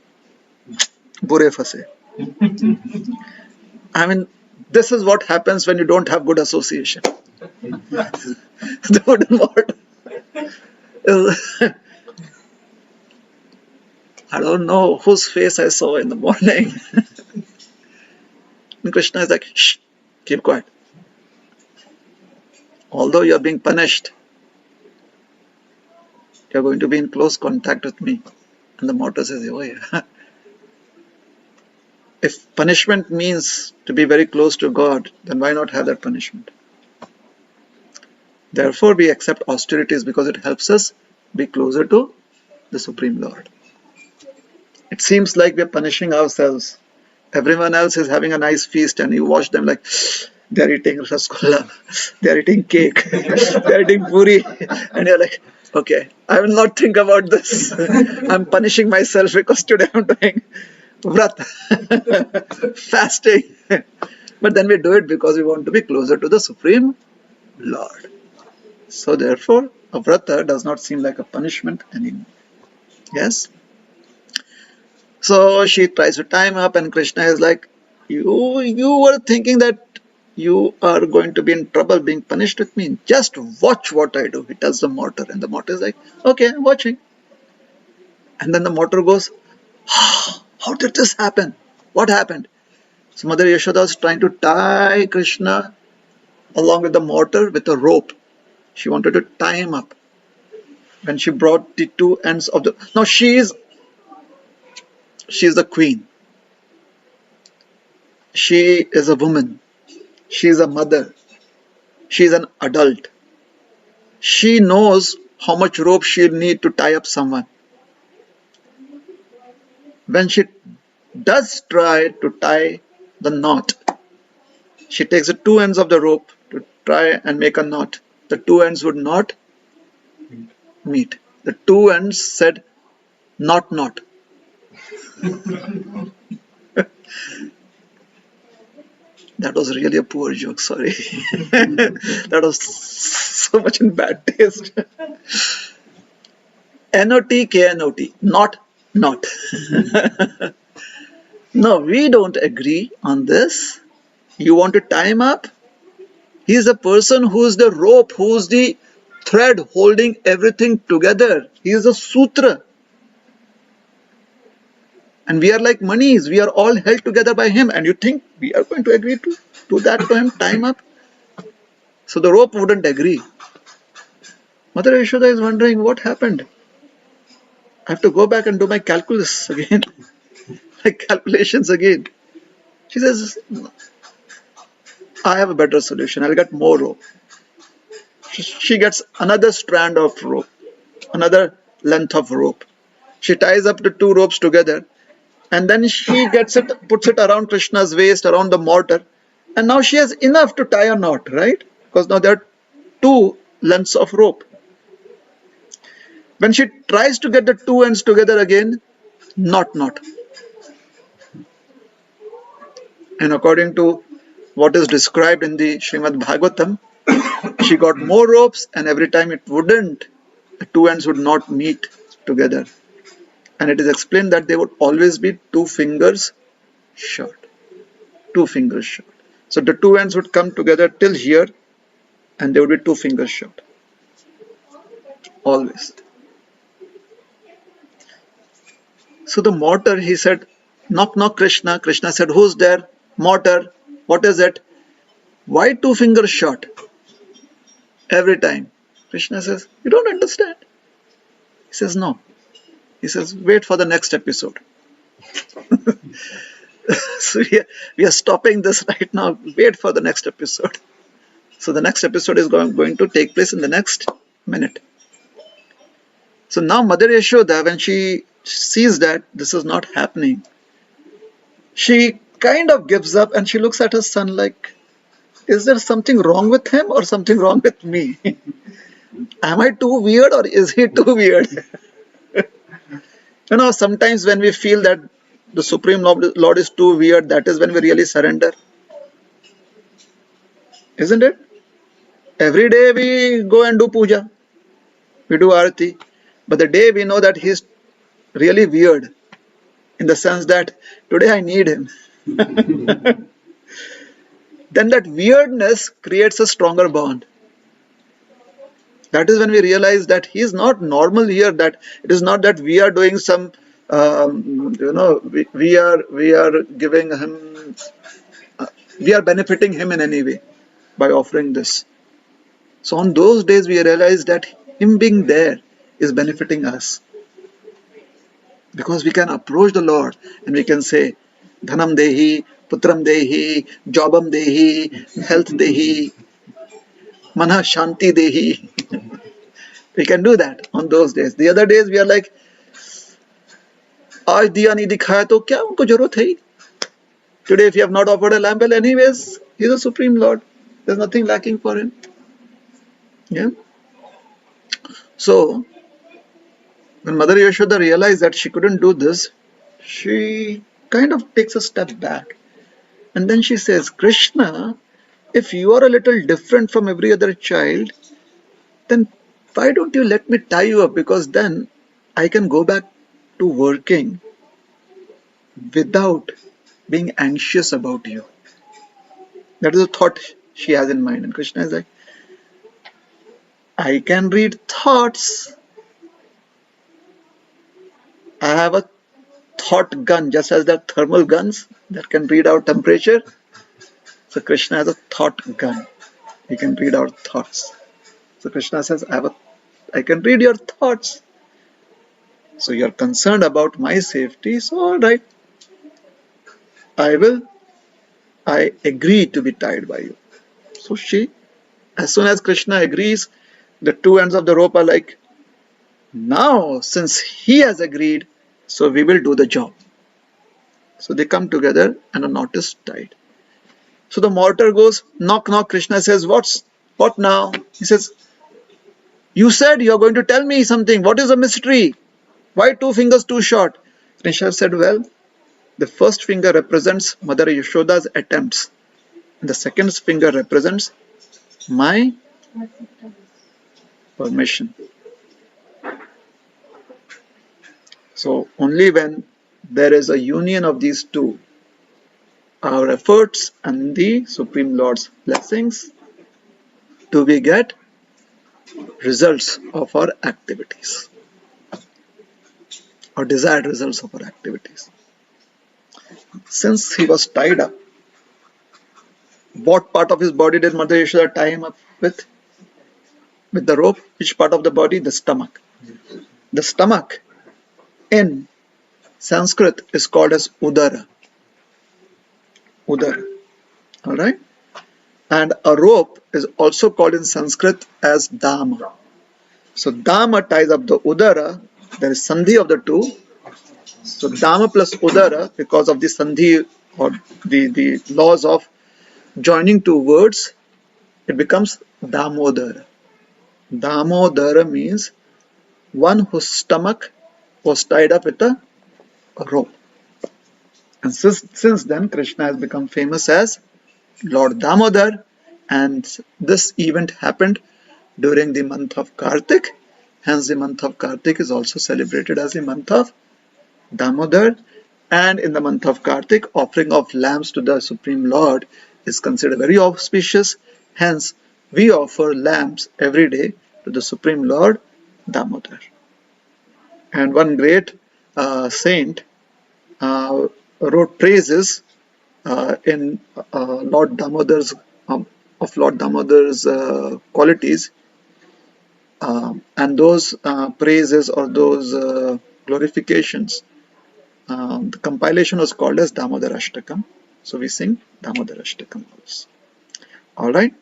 S1: Bure phase. I mean, this is what happens when you don't have good association. The wooden mortar. I don't know whose face I saw in the morning. And Krishna is like, shh, keep quiet. Although you are being punished, you are going to be in close contact with me. And the mortar says, oh yeah. If punishment means to be very close to God, then why not have that punishment? Therefore, we accept austerities because it helps us be closer to the Supreme Lord. It seems like we are punishing ourselves. Everyone else is having a nice feast and you watch them like, they're eating rasgulla, they're eating cake, they're eating puri. And you're like, okay, I will not think about this. I'm punishing myself because today I'm doing vrat, fasting. But then we do it because we want to be closer to the Supreme Lord. So therefore, a vrata does not seem like a punishment anymore. Yes? So she tries to time up and Krishna is like, you were thinking that you are going to be in trouble being punished with me. Just watch what I do. He tells the mortar and the mortar is like, okay, I'm watching. And then the mortar goes, how did this happen? What happened? So Mother Yashoda was trying to tie Krishna along with the mortar with a rope. She wanted to tie him up. When she brought the two ends of the... Now she's the queen. She is a woman. She is a mother. She is an adult. She knows how much rope she'll need to tie up someone. When she does try to tie the knot, she takes the two ends of the rope to try and make a knot. The two ends would not meet. The two ends said, not. That was really a poor joke, sorry. That was so much in bad taste. N-O-T, K-N-O-T, not. No, we don't agree on this. You want to tie him up? He is the person who is the rope, who is the thread holding everything together. He is a sutra. And we are like manies. We are all held together by him. And you think we are going to agree to do that to him, tie him up? So the rope wouldn't agree. Mother Yashoda is wondering what happened. I have to go back and do my calculus again. My calculations again. She says, I have a better solution. I'll get more rope. She gets another strand of rope. Another length of rope. She ties up the two ropes together. And then she puts it around Krishna's waist, around the mortar. And now she has enough to tie a knot, right? Because now there are two lengths of rope. When she tries to get the two ends together again, not. And according to what is described in the Srimad Bhagavatam, she got more ropes and every time the two ends would not meet together. And it is explained that they would always be 2 fingers short. 2 fingers short. So the two ends would come together till here and they would be 2 fingers short. Always. So the mortar, he said, knock, knock, Krishna. Krishna said, who's there? Mortar. What is it? Why 2 fingers short? Every time. Krishna says, you don't understand. He says, no. He says, wait for the next episode. So we are stopping this right now. Wait for the next episode. So the next episode is going to take place in the next minute. So now Mother Yashoda, when she sees that this is not happening, she kind of gives up and she looks at her son like, is there something wrong with him or something wrong with me? Am I too weird or is he too weird? Sometimes when we feel that the Supreme Lord is too weird, that is when we really surrender. Isn't it? Every day we go and do puja. We do arati. But the day we know that he's really weird, in the sense that today I need him, then that weirdness creates a stronger bond. That is when we realize that he is not normal here, that it is not that we are doing some, we are giving him, we are benefiting him in any way by offering this. So on those days we realize that him being there is benefiting us. Because we can approach the Lord and we can say, Dhanam Dehi, Putram Dehi, Jobam Dehi, Health Dehi, Mana Shanti Dehi. We can do that on those days. The other days we are like, Aaj diya nahi dikhaya to kya unko jarurat hai? Today if you have not offered a lamp, well anyways, he is a Supreme Lord. There is nothing lacking for him. Yeah. So, when Mother Yashoda realized that she couldn't do this, she kind of takes a step back. And then she says, Krishna, if you are a little different from every other child, then why don't you let me tie you up? Because then I can go back to working without being anxious about you. That is a thought she has in mind. And Krishna is like, I can read thoughts. I have a thought gun, just as there are thermal guns that can read out temperature. So Krishna has a thought gun. He can read out thoughts. So Krishna says, I can read your thoughts. So you're concerned about my safety. So all right, I agree to be tied by you. So as soon as Krishna agrees, the 2 ends of the rope are like, now since he has agreed, so we will do the job. So they come together and a knot is tied. So the mortar goes, knock, knock. Krishna says, what now? He says, you said you're going to tell me something. What is the mystery? Why 2 fingers too short? Krishna said, well, the first finger represents Mother Yashoda's attempts. And the second finger represents my permission. So only when there is a union of these two, our efforts and the Supreme Lord's blessings, do we get results of our activities, or desired results of our activities. Since he was tied up, what part of his body did Mother Yashoda tie him up with? With the rope. Which part of the body? The stomach. The stomach in Sanskrit is called as Udara. Udara. Alright? And a rope is also called in Sanskrit as Dama. So Dama ties up the Udara. There is Sandhi of the two. So Dama plus Udara, because of the Sandhi or the laws of joining two words, it becomes Damodara. Damodara means one whose stomach was tied up with a rope. And since then, Krishna has become famous as Lord Damodar, and this event happened during the month of Kartik. Hence, the month of Kartik is also celebrated as the month of Damodar. And in the month of Kartik, offering of lamps to the Supreme Lord is considered very auspicious. Hence, we offer lamps every day to the Supreme Lord Damodar. And one great saint wrote praises in Lord Damodar's of Lord Damodar's qualities, and those praises or those glorifications, the compilation was called as Damodarashtakam. So we sing Damodarashtakam also. All right.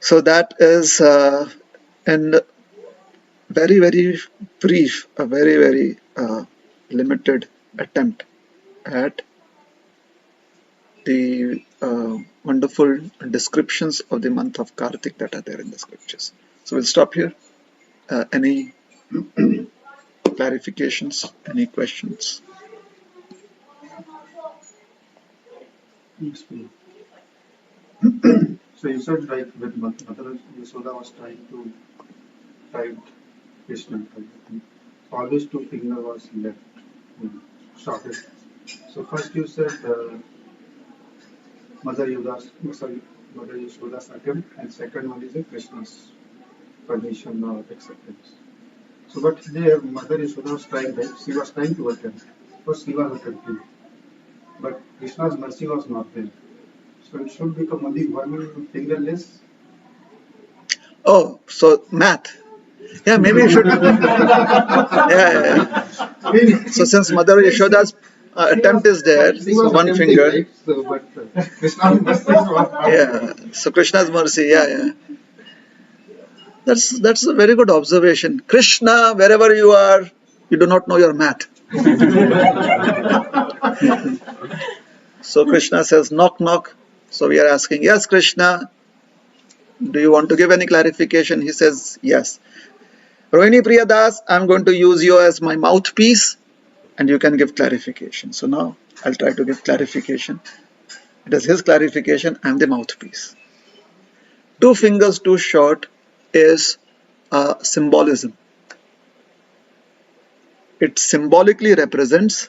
S1: So that is in very brief, a very limited attempt at the wonderful descriptions of the month of Kartik that are there in the scriptures. So we'll stop here. Any clarifications? Any questions?
S4: Yes, please. So you said like with Mother Yasoda was trying to guide Krishna, right? Always two finger was left, shorted. So first you said Mother Yasoda's attempt, and second one is a Krishna's permission or acceptance. So but there Mother Yasoda was trying, right? She was trying to attempt. First she was attempting, but Krishna's mercy was not there. So it should become only one fingerless.
S1: Oh, so math. Yeah, maybe you should. Yeah. So since Mother Yashoda's attempt is there, so one finger.
S4: Right? So, but Krishna's mercy was not
S1: Yeah.
S4: there.
S1: So Krishna's mercy. Yeah. That's a very good observation. Krishna, wherever you are, you do not know your math. So Krishna says, knock, knock. So we are asking, yes, Krishna, do you want to give any clarification? He says, yes. Rohinipriya Das, I'm going to use you as my mouthpiece and you can give clarification. So now I'll try to give clarification. It is his clarification, I'm the mouthpiece. Two fingers too short is symbolism. It symbolically represents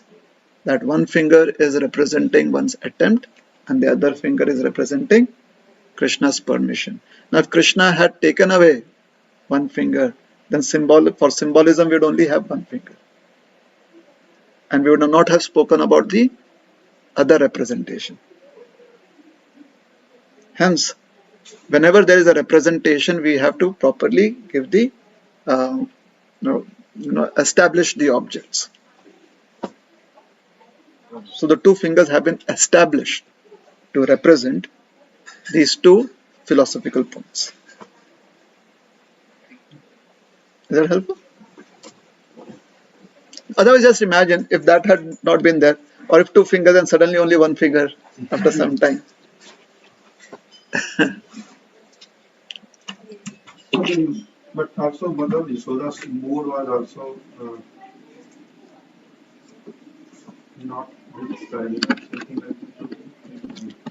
S1: that one finger is representing one's attempt and the other finger is representing Krishna's permission. Now if Krishna had taken away one finger, then for symbolism we would only have one finger. And we would not have spoken about the other representation. Hence, whenever there is a representation, we have to properly give the, establish the objects. So the two fingers have been established to represent these two philosophical points. Is that helpful? Otherwise, just imagine if that had not been there, or if two fingers and suddenly only one finger after some time.
S4: But also Mother Yashoda's mood was also not good style. Something like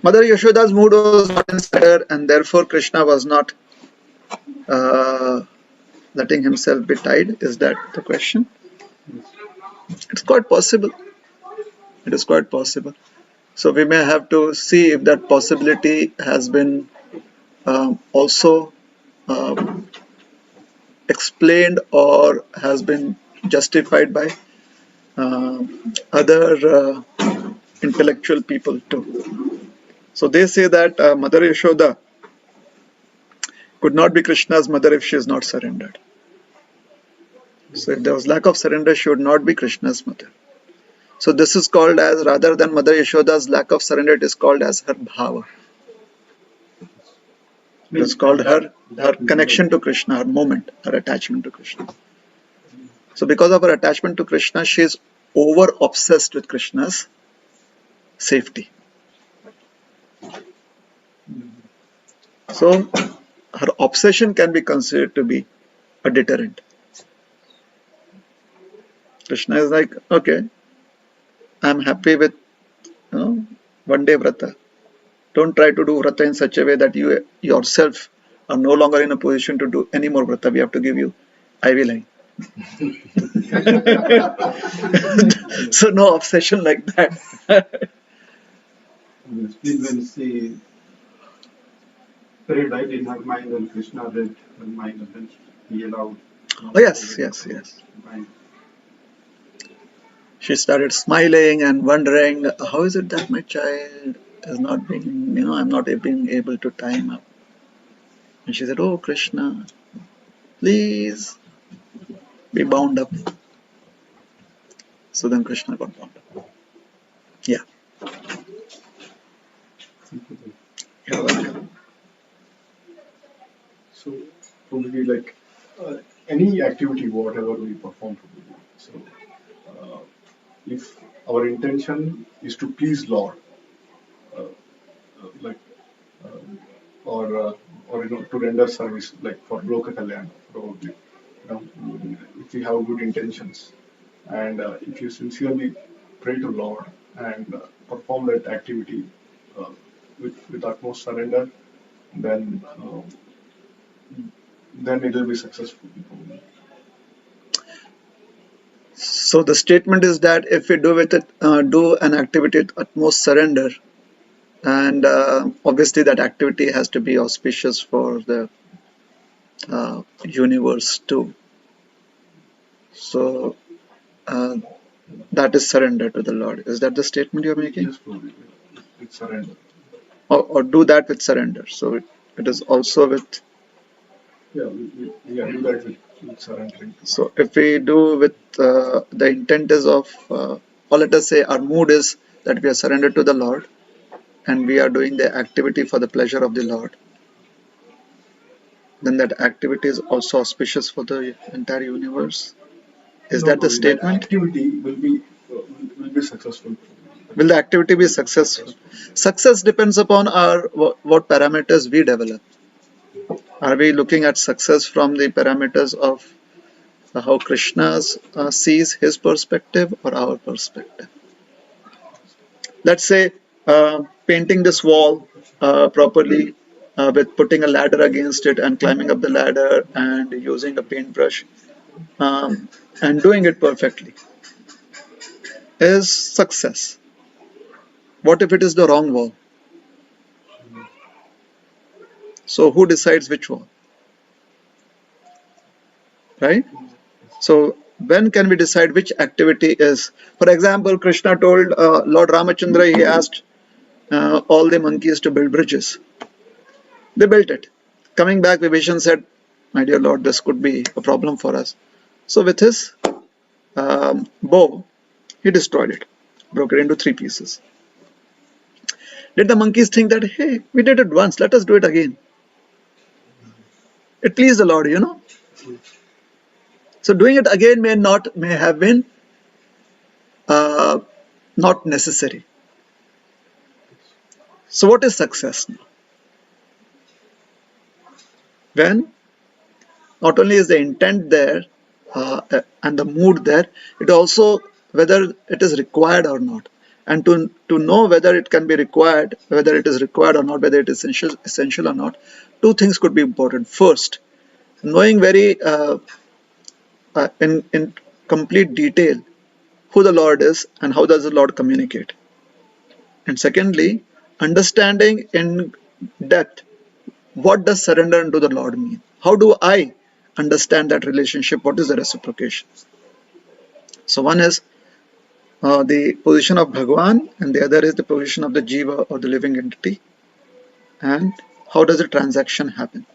S1: Mother Yashoda's mood was not inside her, and therefore Krishna was not letting himself be tied. Is that the question? It's quite possible. It is quite possible. So we may have to see if that possibility has been also explained or has been justified by other intellectual people too. So they say that Mother Yashoda could not be Krishna's mother if she is not surrendered. So if there was lack of surrender, she would not be Krishna's mother. So this is called as, rather than Mother Yashoda's lack of surrender, it is called as her bhava. It is called her connection to Krishna, her moment, her attachment to Krishna. So because of her attachment to Krishna, she is over obsessed with Krishna's safety. So her obsession can be considered to be a deterrent. Krishna is like, okay, I'm happy with one day vrata. Don't try to do vrata in such a way that you yourself are no longer in a position to do any more vrata. We have to give you IV line. So no obsession like that.
S4: Please when see Prayed right in her mind, and Krishna read her mind, and then he allowed.
S1: Oh, yes, yes, yes.
S4: Mind.
S1: She started smiling and wondering, how is it that my child is not being, I'm not being able to tie him up. And she said, oh, Krishna, please be bound up. So then Krishna got bound up. Yeah. You're welcome.
S5: So probably like any activity, whatever we perform, probably. So if our intention is to please Lord, like or to render service, like for Loka Kalyana, probably. If we have good intentions, and if you sincerely pray to Lord and perform that activity uh, with utmost surrender, then it will be successful.
S1: So the statement is that if we do an activity at utmost surrender, and obviously that activity has to be auspicious for the universe too. So that is surrender to the Lord. Is that the statement you're making?
S5: Yes, probably. With surrender.
S1: Or do that with surrender. So it is also with.
S5: Yeah, we do that with surrendering.
S1: So if we do with the intent is of, or let us say our mood is that we are surrendered to the Lord, and we are doing the activity for the pleasure of the Lord, then that activity is also auspicious for the entire universe. Is
S5: No,
S1: that the
S5: probably that
S1: statement?
S5: activity will be successful.
S1: Will the activity be successful? Success depends upon our what parameters we develop. Are we looking at success from the parameters of how Krishna sees his perspective or our perspective? Let's say painting this wall properly with putting a ladder against it and climbing up the ladder and using a paintbrush and doing it perfectly is success. What if it is the wrong wall? So who decides which wall? Right? So when can we decide which activity is? For example, Krishna told Lord Ramachandra, he asked all the monkeys to build bridges. They built it. Coming back, Vibhishan said, my dear Lord, this could be a problem for us. So with his bow, he destroyed it, broke it into 3 pieces. Did the monkeys think that, hey, we did it once, let us do it again? It pleased the Lord, So doing it again may have been not necessary. So what is success now? When not only is the intent there and the mood there, it also whether it is required or not. And to know whether it can be required, whether it is required or not, whether it is essential or not, 2 things could be important. First, knowing very in complete detail who the Lord is and how does the Lord communicate. And secondly, understanding in depth what does surrender unto the Lord mean? How do I understand that relationship? What is the reciprocation? So one is the position of Bhagwan and the other is the position of the Jiva or the living entity. And how does the transaction happen?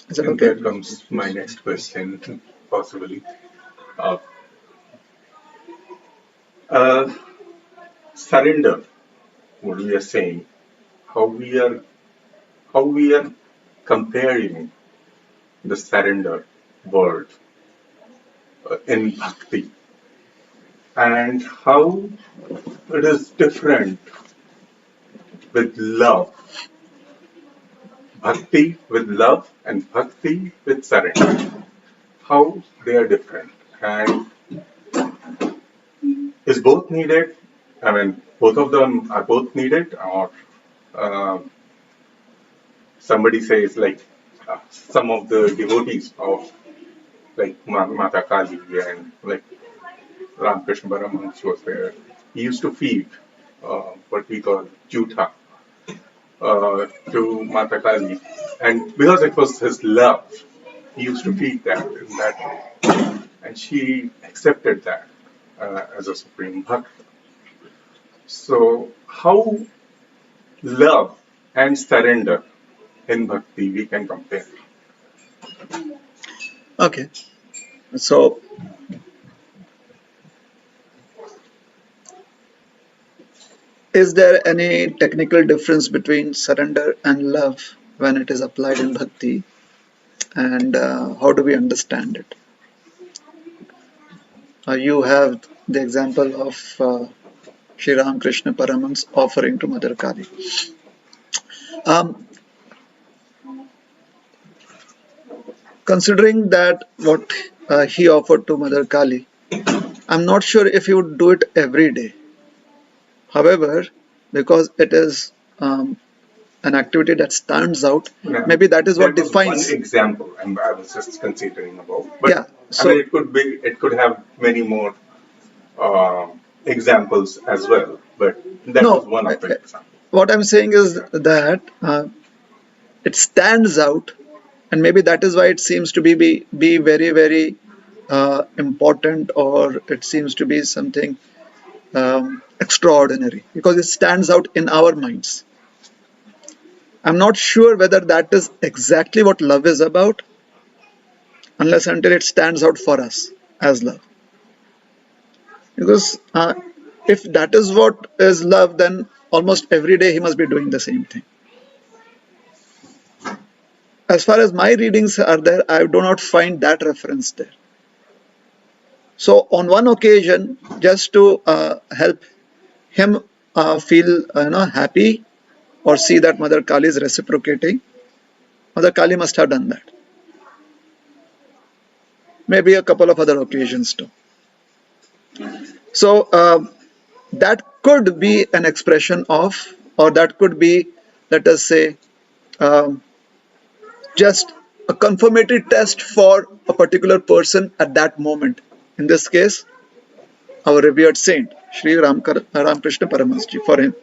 S1: Is that
S2: And
S1: okay?
S2: there comes my next question, possibly. Uh, uh, Surrender, what we are saying, how we are comparing the surrender word in bhakti, and how it is different with love. Bhakti with love and bhakti with surrender. How they are different. And is both needed? I mean, both of them are both needed, or uh, somebody says like some of the devotees of like Mata Kali and like Ramakrishna Paramahansa was there. He used to feed what we call jutha to Mata Kali, and because it was his love, he used to feed that in that way, and she accepted that as a supreme bhakt. So, how love and surrender in bhakti we can compare?
S1: Okay, so is there any technical difference between surrender and love when it is applied in bhakti, and how do we understand it? You have the example of Sri Ramakrishna Paramans offering to Mother Kali. Um, Considering that what he offered to Mother Kali, I'm not sure if he would do it every day. However, because it is an activity that stands out,
S2: Yeah.
S1: maybe that is
S2: There
S1: what
S2: was one
S1: defines.
S2: example, and I was just considering about, but
S1: Yeah.
S2: I mean,
S1: So
S2: it could have many more examples as well, but that was
S1: no,
S2: one of the examples.
S1: what I'm saying is that it stands out, and maybe that is why it seems to be very very important, or it seems to be something extraordinary because it stands out in our minds. I'm not sure whether that is exactly what love is about, unless until it stands out for us as love. Because if that is what is love, then almost every day he must be doing the same thing. As far as my readings are there, I do not find that reference there. So on one occasion, just to help him feel happy or see that Mother Kali is reciprocating, Mother Kali must have done that. Maybe a couple of other occasions too. So that could be an expression of, or that could be, let us say, um, just a confirmatory test for a particular person at that moment. In this case, our revered saint, Sri Ramakrishna Paramahansa, for him.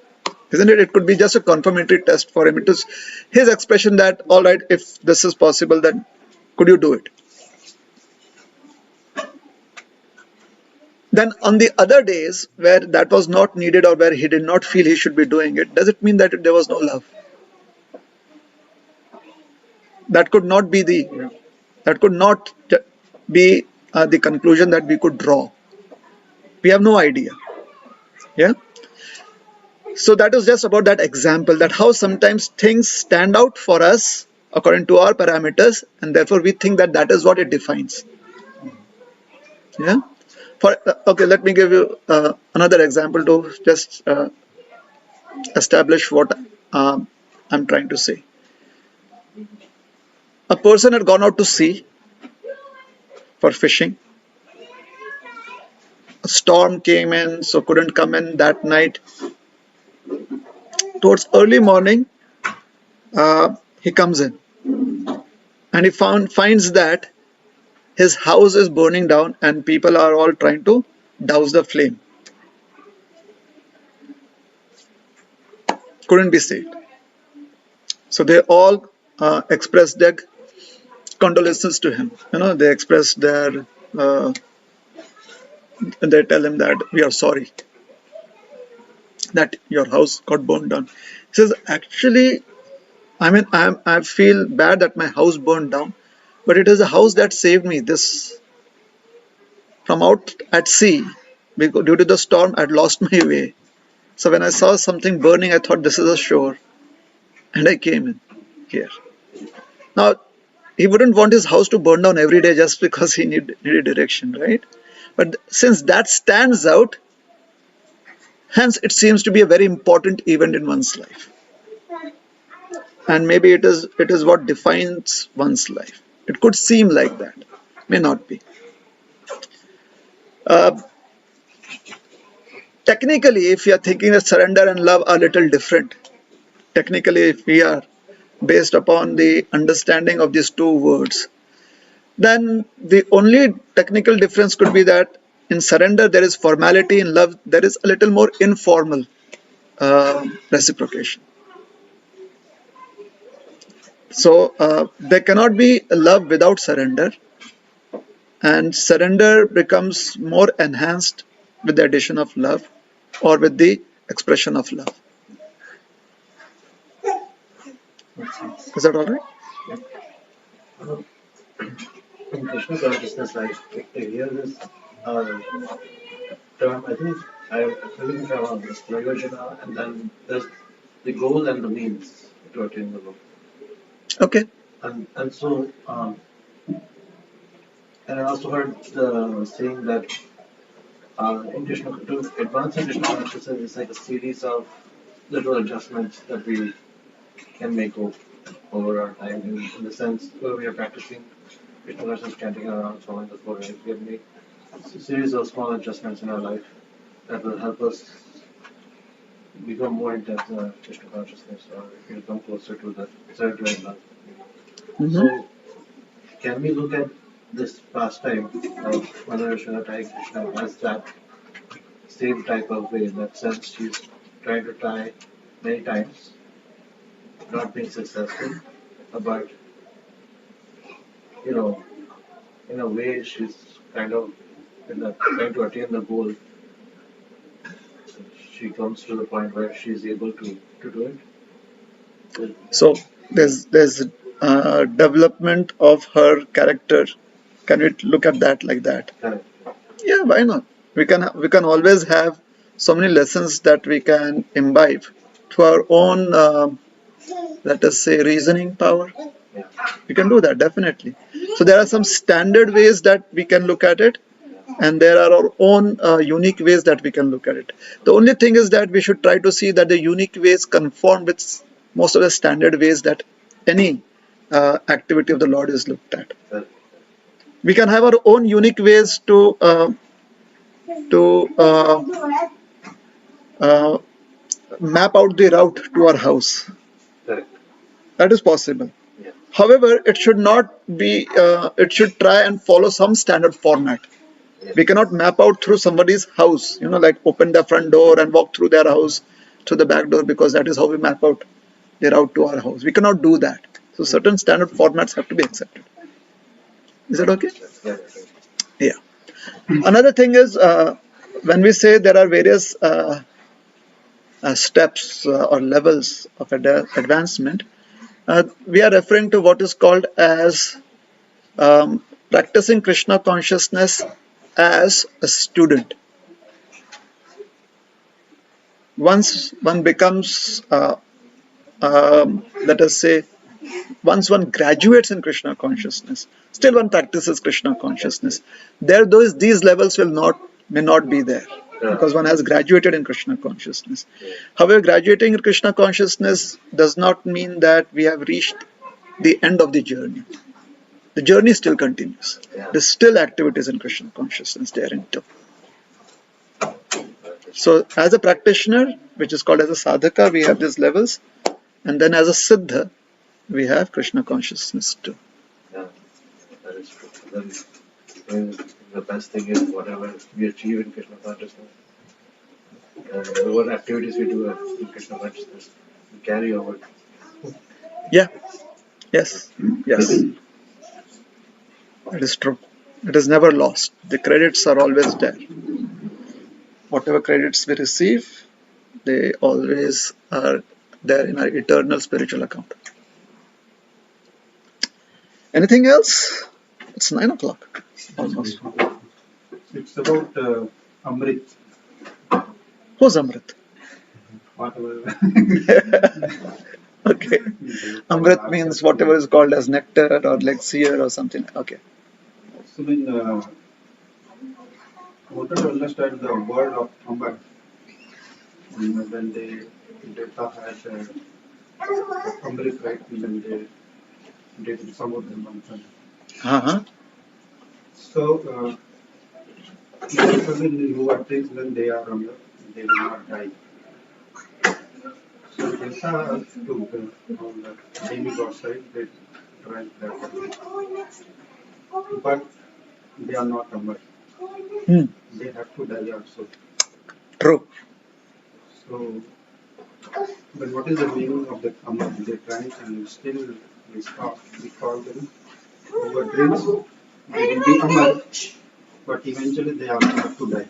S1: Isn't it? It could be just a confirmatory test for him. It is his expression that, all right, if this is possible, then could you do it? Then on the other days where that was not needed or where he did not feel he should be doing it, does it mean that there was no love? That could not be the conclusion that we could draw. We have no idea. Yeah. So that is just about that example, that how sometimes things stand out for us according to our parameters, and therefore we think that that is what it defines. Yeah. Okay, let me give you another example to just establish what I'm trying to say. A person had gone out to sea for fishing. A storm came in, so couldn't come in that night. Towards early morning, he comes in, and he finds that his house is burning down and people are all trying to douse the flame. Couldn't be saved. So they all expressed their condolences to him. They expressed their, and they tell him that we are sorry that your house got burned down. He says, actually, I feel bad that my house burned down, but it is a house that saved me. This from out at sea, because due to the storm, I'd lost my way. So when I saw something burning, I thought this is a shore, and I came in here. Now, he wouldn't want his house to burn down every day just because he needed direction, right? But since that stands out, hence it seems to be a very important event in one's life. And maybe it is what defines one's life. It could seem like that, may not be. Uh, Technically, if you are thinking that surrender and love are a little different, technically, if we are based upon the understanding of these two words, then the only technical difference could be that in surrender there is formality, in love there is a little more informal reciprocation. So there cannot be love without surrender, and surrender becomes more enhanced with the addition of love or with the expression of love. Is that all right?
S6: Um, in Krishna consciousness, I hear this uh, term, I think I believe it's around this Prayojana, and then there's the goal and the means to attain the goal.
S1: Okay.
S6: And so, and I also heard the saying that in Krishna, to advance in Krishna consciousness is like a series of little adjustments that we can make over our time. In the sense where we are practicing Krishna consciousness, chanting around, following the four ways, we have made a series of small adjustments in our life that will help us become more intense in our Krishna consciousness, or become closer to the surrender and love.
S1: Mhm.
S6: So, can we look at this pastime of Mother Yashoda tying Krishna as that same type of way? In that sense, she's trying to tie many times, not being successful, but you know, in a way, she's kind of trying to attain the goal. She comes to the point where she's able to do it.
S1: So there's development of her character. Can we look at that like that?
S6: Correct.
S1: Yeah, why not? We can always have so many lessons that we can imbibe to our own, let us say, reasoning power.
S6: Yeah.
S1: We can do that definitely. So there are some standard ways that we can look at it, and there are our own unique ways that we can look at it. The only thing is that we should try to see that the unique ways conform with most of the standard ways that any activity of the Lord is looked at.
S6: Correct.
S1: We can have our own unique ways to uh, map out the route to our house.
S6: Correct.
S1: That is possible.
S6: Yeah.
S1: However, it should not be. It should try and follow some standard format.
S6: Yeah.
S1: We cannot map out through somebody's house, like open their front door and walk through their house through the back door, because that is how we map out the route to our house. We cannot do that. So certain standard formats have to be accepted. Is that okay?
S6: Yeah.
S1: Yeah. Another thing is, when we say there are various steps or levels of advancement, we are referring to what is called as practicing Krishna consciousness as a student. Once one becomes, let us say, once one graduates in Krishna consciousness, still one practices Krishna consciousness. These levels may not be there, because one has graduated in Krishna consciousness. However, graduating in Krishna consciousness does not mean that we have reached the end of the journey. The journey still continues. There's still activities in Krishna consciousness therein. So as a practitioner, which is called as a sadhaka, we have these levels, and then as a siddha, we have Krishna consciousness too.
S6: Yeah. That is true. Then the best thing is whatever we achieve in Krishna consciousness, whatever activities we do in Krishna consciousness, we carry over.
S1: Yeah. Yes. Yes. That is true. It is never lost. The credits are always there. Whatever credits we receive, they always are there in our eternal spiritual account. Anything else? It's 9 o'clock almost.
S4: It's about Amrit.
S1: Who's Amrit?
S4: Whatever.
S1: Okay. Amrit means whatever is called as nectar or elixir or something. Okay.
S4: So in what to understand the word of Amrit, when they talk as Amrit, right? When they did some of them.
S1: Uh-huh.
S4: So usually who are things when they are Amrit, they will not die. So they have to on the demigod side, they drive that. But they are not Amrit.
S1: Hmm.
S4: They have to die also.
S1: True.
S4: So, but what is the meaning of the Amrit? They try and still we call them our dreams. They will be Amar, but eventually they also have to die.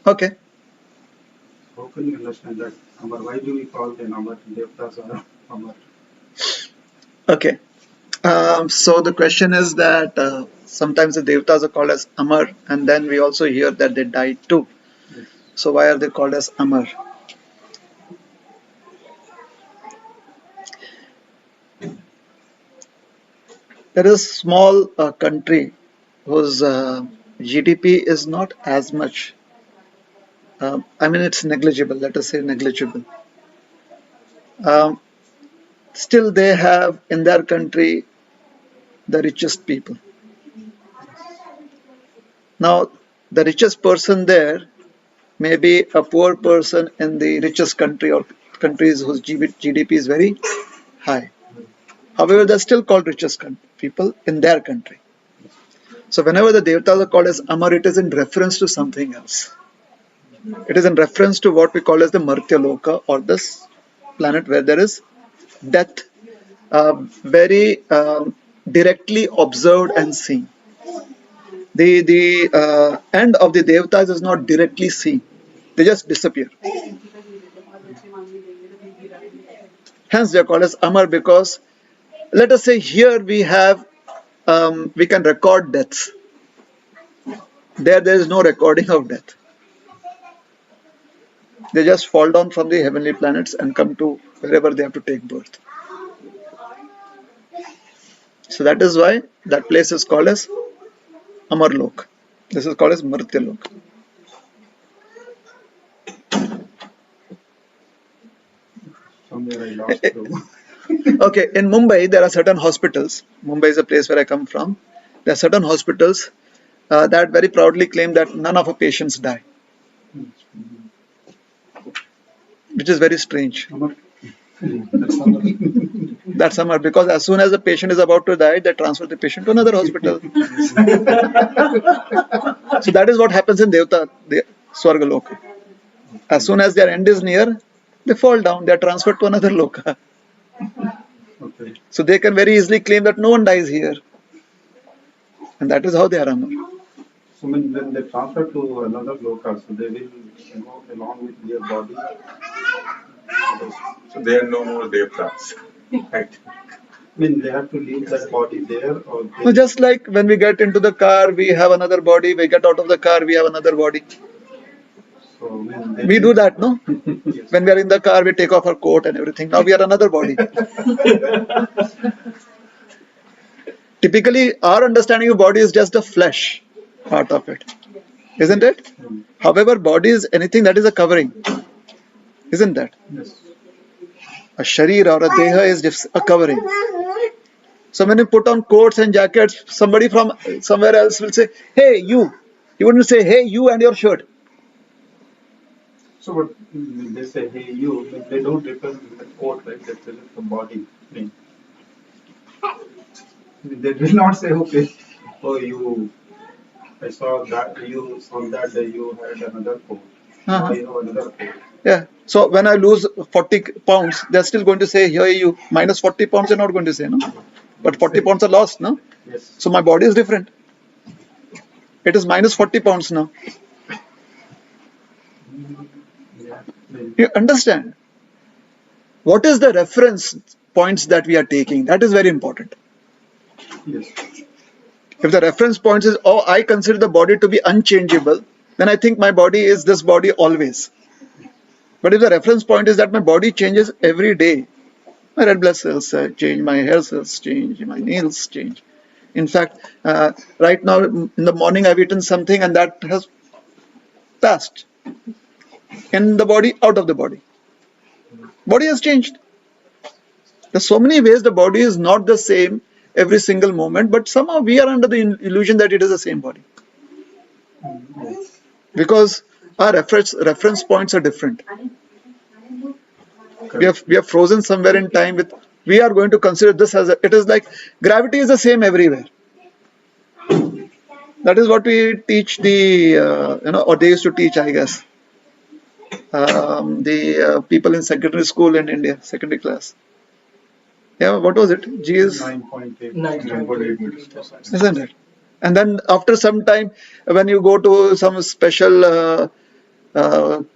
S1: Okay.
S4: How can you understand that Amar? Why do we call them Amar? Devtas are Amar.
S1: Okay. So the question is that sometimes the Devtas are called as Amar, and then we also hear that they died too.
S4: Yes.
S1: So why are they called as Amar? There is a small country whose GDP is not as much. I mean, it's negligible. Let us say negligible. Um, Still, they have in their country the richest people. Now, the richest person there may be a poor person in the richest country or countries whose GDP is very high. However, they're still called richest people in their country. So, whenever the Devatas are called as Amar, it is in reference to something else. It is in reference to what we call as the Martya Loka, or this planet where there is death, very directly observed and seen. The end of the Devatas is not directly seen, they just disappear. Hence, they are called as Amar because, let us say, here we have, we can record deaths. There is no recording of death. They just fall down from the heavenly planets and come to wherever they have to take birth. So that is why that place is called as Amarlok. This is called as Martyalok.
S4: Somewhere I lost Prabhu.
S1: Okay, in Mumbai there are certain hospitals. Mumbai is a place where I come from. There are certain hospitals that very proudly claim that none of our patients die, which is very strange.
S4: Amar.
S1: That's Amar because as soon as the patient is about to die, they transfer the patient to another hospital. So that is what happens in Devta, the Swargaloka. As soon as their end is near, they fall down, they are transferred to another loka.
S4: Okay.
S1: So they can very easily claim that no one dies here. And that is how they are Amar.
S4: So when they transfer to another local, so they will go along with their body.
S2: So they are no more Devtas. Right.
S4: I mean, they have to leave that body there, or they,
S1: So just like when we get into the car, we have another body. We get out of the car, we have another body.
S4: so when they
S1: We do that, no?
S4: Yes.
S1: When we are in the car, we take off our coat and everything. Now we are another body. Typically, our understanding of body is just the flesh part of it, isn't it? However, body is anything that is a covering, isn't that?
S4: Yes.
S1: A sharir or a deha is just a covering. So when you put on coats and jackets, somebody from somewhere else will say, "Hey, you." He wouldn't say, "Hey, you and your shirt."
S4: So what they say, hey, you, they don't represent the coat, right? They represent the body. I mean, they will not say, okay, oh, you, I saw that you, on that day you had another coat. Now
S1: Uh-huh.
S4: you have another coat.
S1: Yeah. So when I lose 40 pounds, they're still going to say, "Here you minus 40 pounds." They're not going to say, no. But 40 pounds are lost, no.
S4: Yes.
S1: So my body is different. It is minus 40 pounds now.
S4: Yeah. Maybe.
S1: You understand? What is the reference points that we are taking? That is very important.
S4: Yes.
S1: If the reference points is, oh, I consider the body to be unchangeable, then I think my body is this body always. But if the reference point is that my body changes every day, my red blood cells change, my hair cells change, my nails change. In fact, right now in the morning I've eaten something and that has passed in the body, out of the body. Body has changed. There's so many ways the body is not the same every single moment, but somehow we are under the illusion that it is the same body.
S4: Yes.
S1: Because our reference points are different. We are frozen somewhere in time with, we are going to consider this as it is like gravity is the same everywhere. That is what we teach the or they used to teach, I guess, the people in secondary school in India, secondary class. Yeah, what was it? G is,
S5: 9.8
S3: 9.8
S5: meters per
S3: meters.
S5: second.
S1: isn't it? And then after some time, when you go to some special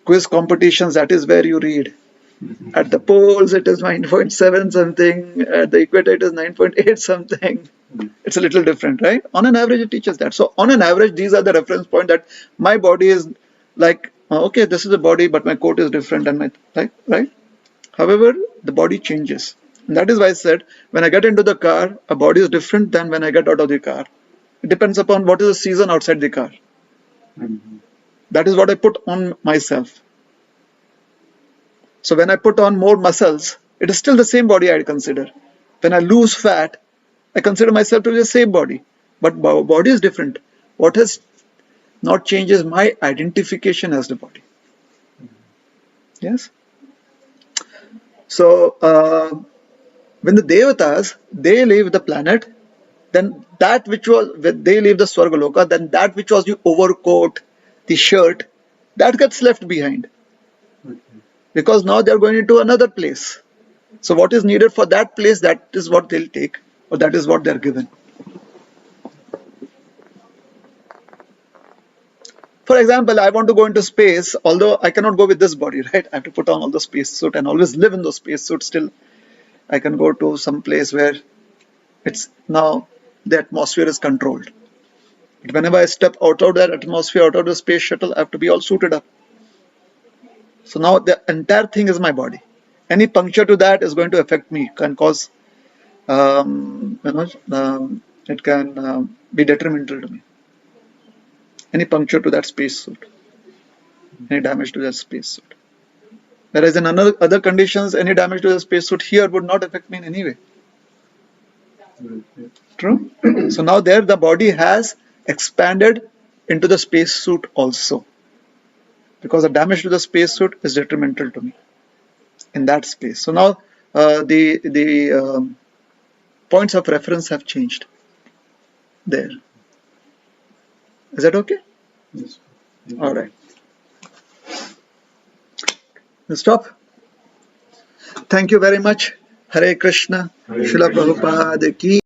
S1: quiz competitions, that is where you read. At the poles, it is 9.7 something. At the equator, it is 9.8 something. It's a little different, right? On an average, it teaches that. So on an average, these are the reference point that my body is like, okay, this is the body, but my coat is different and my, right? However, the body changes. And that is why I said, when I get into the car, a body is different than when I get out of the car. It depends upon what is the season outside the car. That is what I put on myself. So when I put on more muscles, it is still the same body I consider. When I lose fat, I consider myself to be the same body. But body is different. What has not changed is my identification as the body. Yes? So when the Devatas, they leave the planet, then that which was, when they leave the Swargaloka, then that which was the overcoat, the shirt, that gets left behind. Because now they are going into another place. So what is needed for that place, that is what they'll take, or that is what they're given. For example, I want to go into space, although I cannot go with this body, right? I have to put on all the spacesuit and always live in those spacesuits. Still, I can go to some place where it's now the atmosphere is controlled. But whenever I step out of that atmosphere, out of the space shuttle, I have to be all suited up. So now the entire thing is my body. Any puncture to that is going to affect me, can cause, it can be detrimental to me. Any puncture to that spacesuit, any damage to that spacesuit. Whereas in other conditions, any damage to the spacesuit here would not affect me in any way. True? So now there the body has expanded into the spacesuit also. Because the damage to the spacesuit is detrimental to me in that space. So now the points of reference have changed there. Is that okay?
S5: Yes.
S1: All right. We'll stop. Thank you very much. Hare Krishna.
S5: Hare
S1: Srila
S5: Krishna.
S1: Prabhupada ki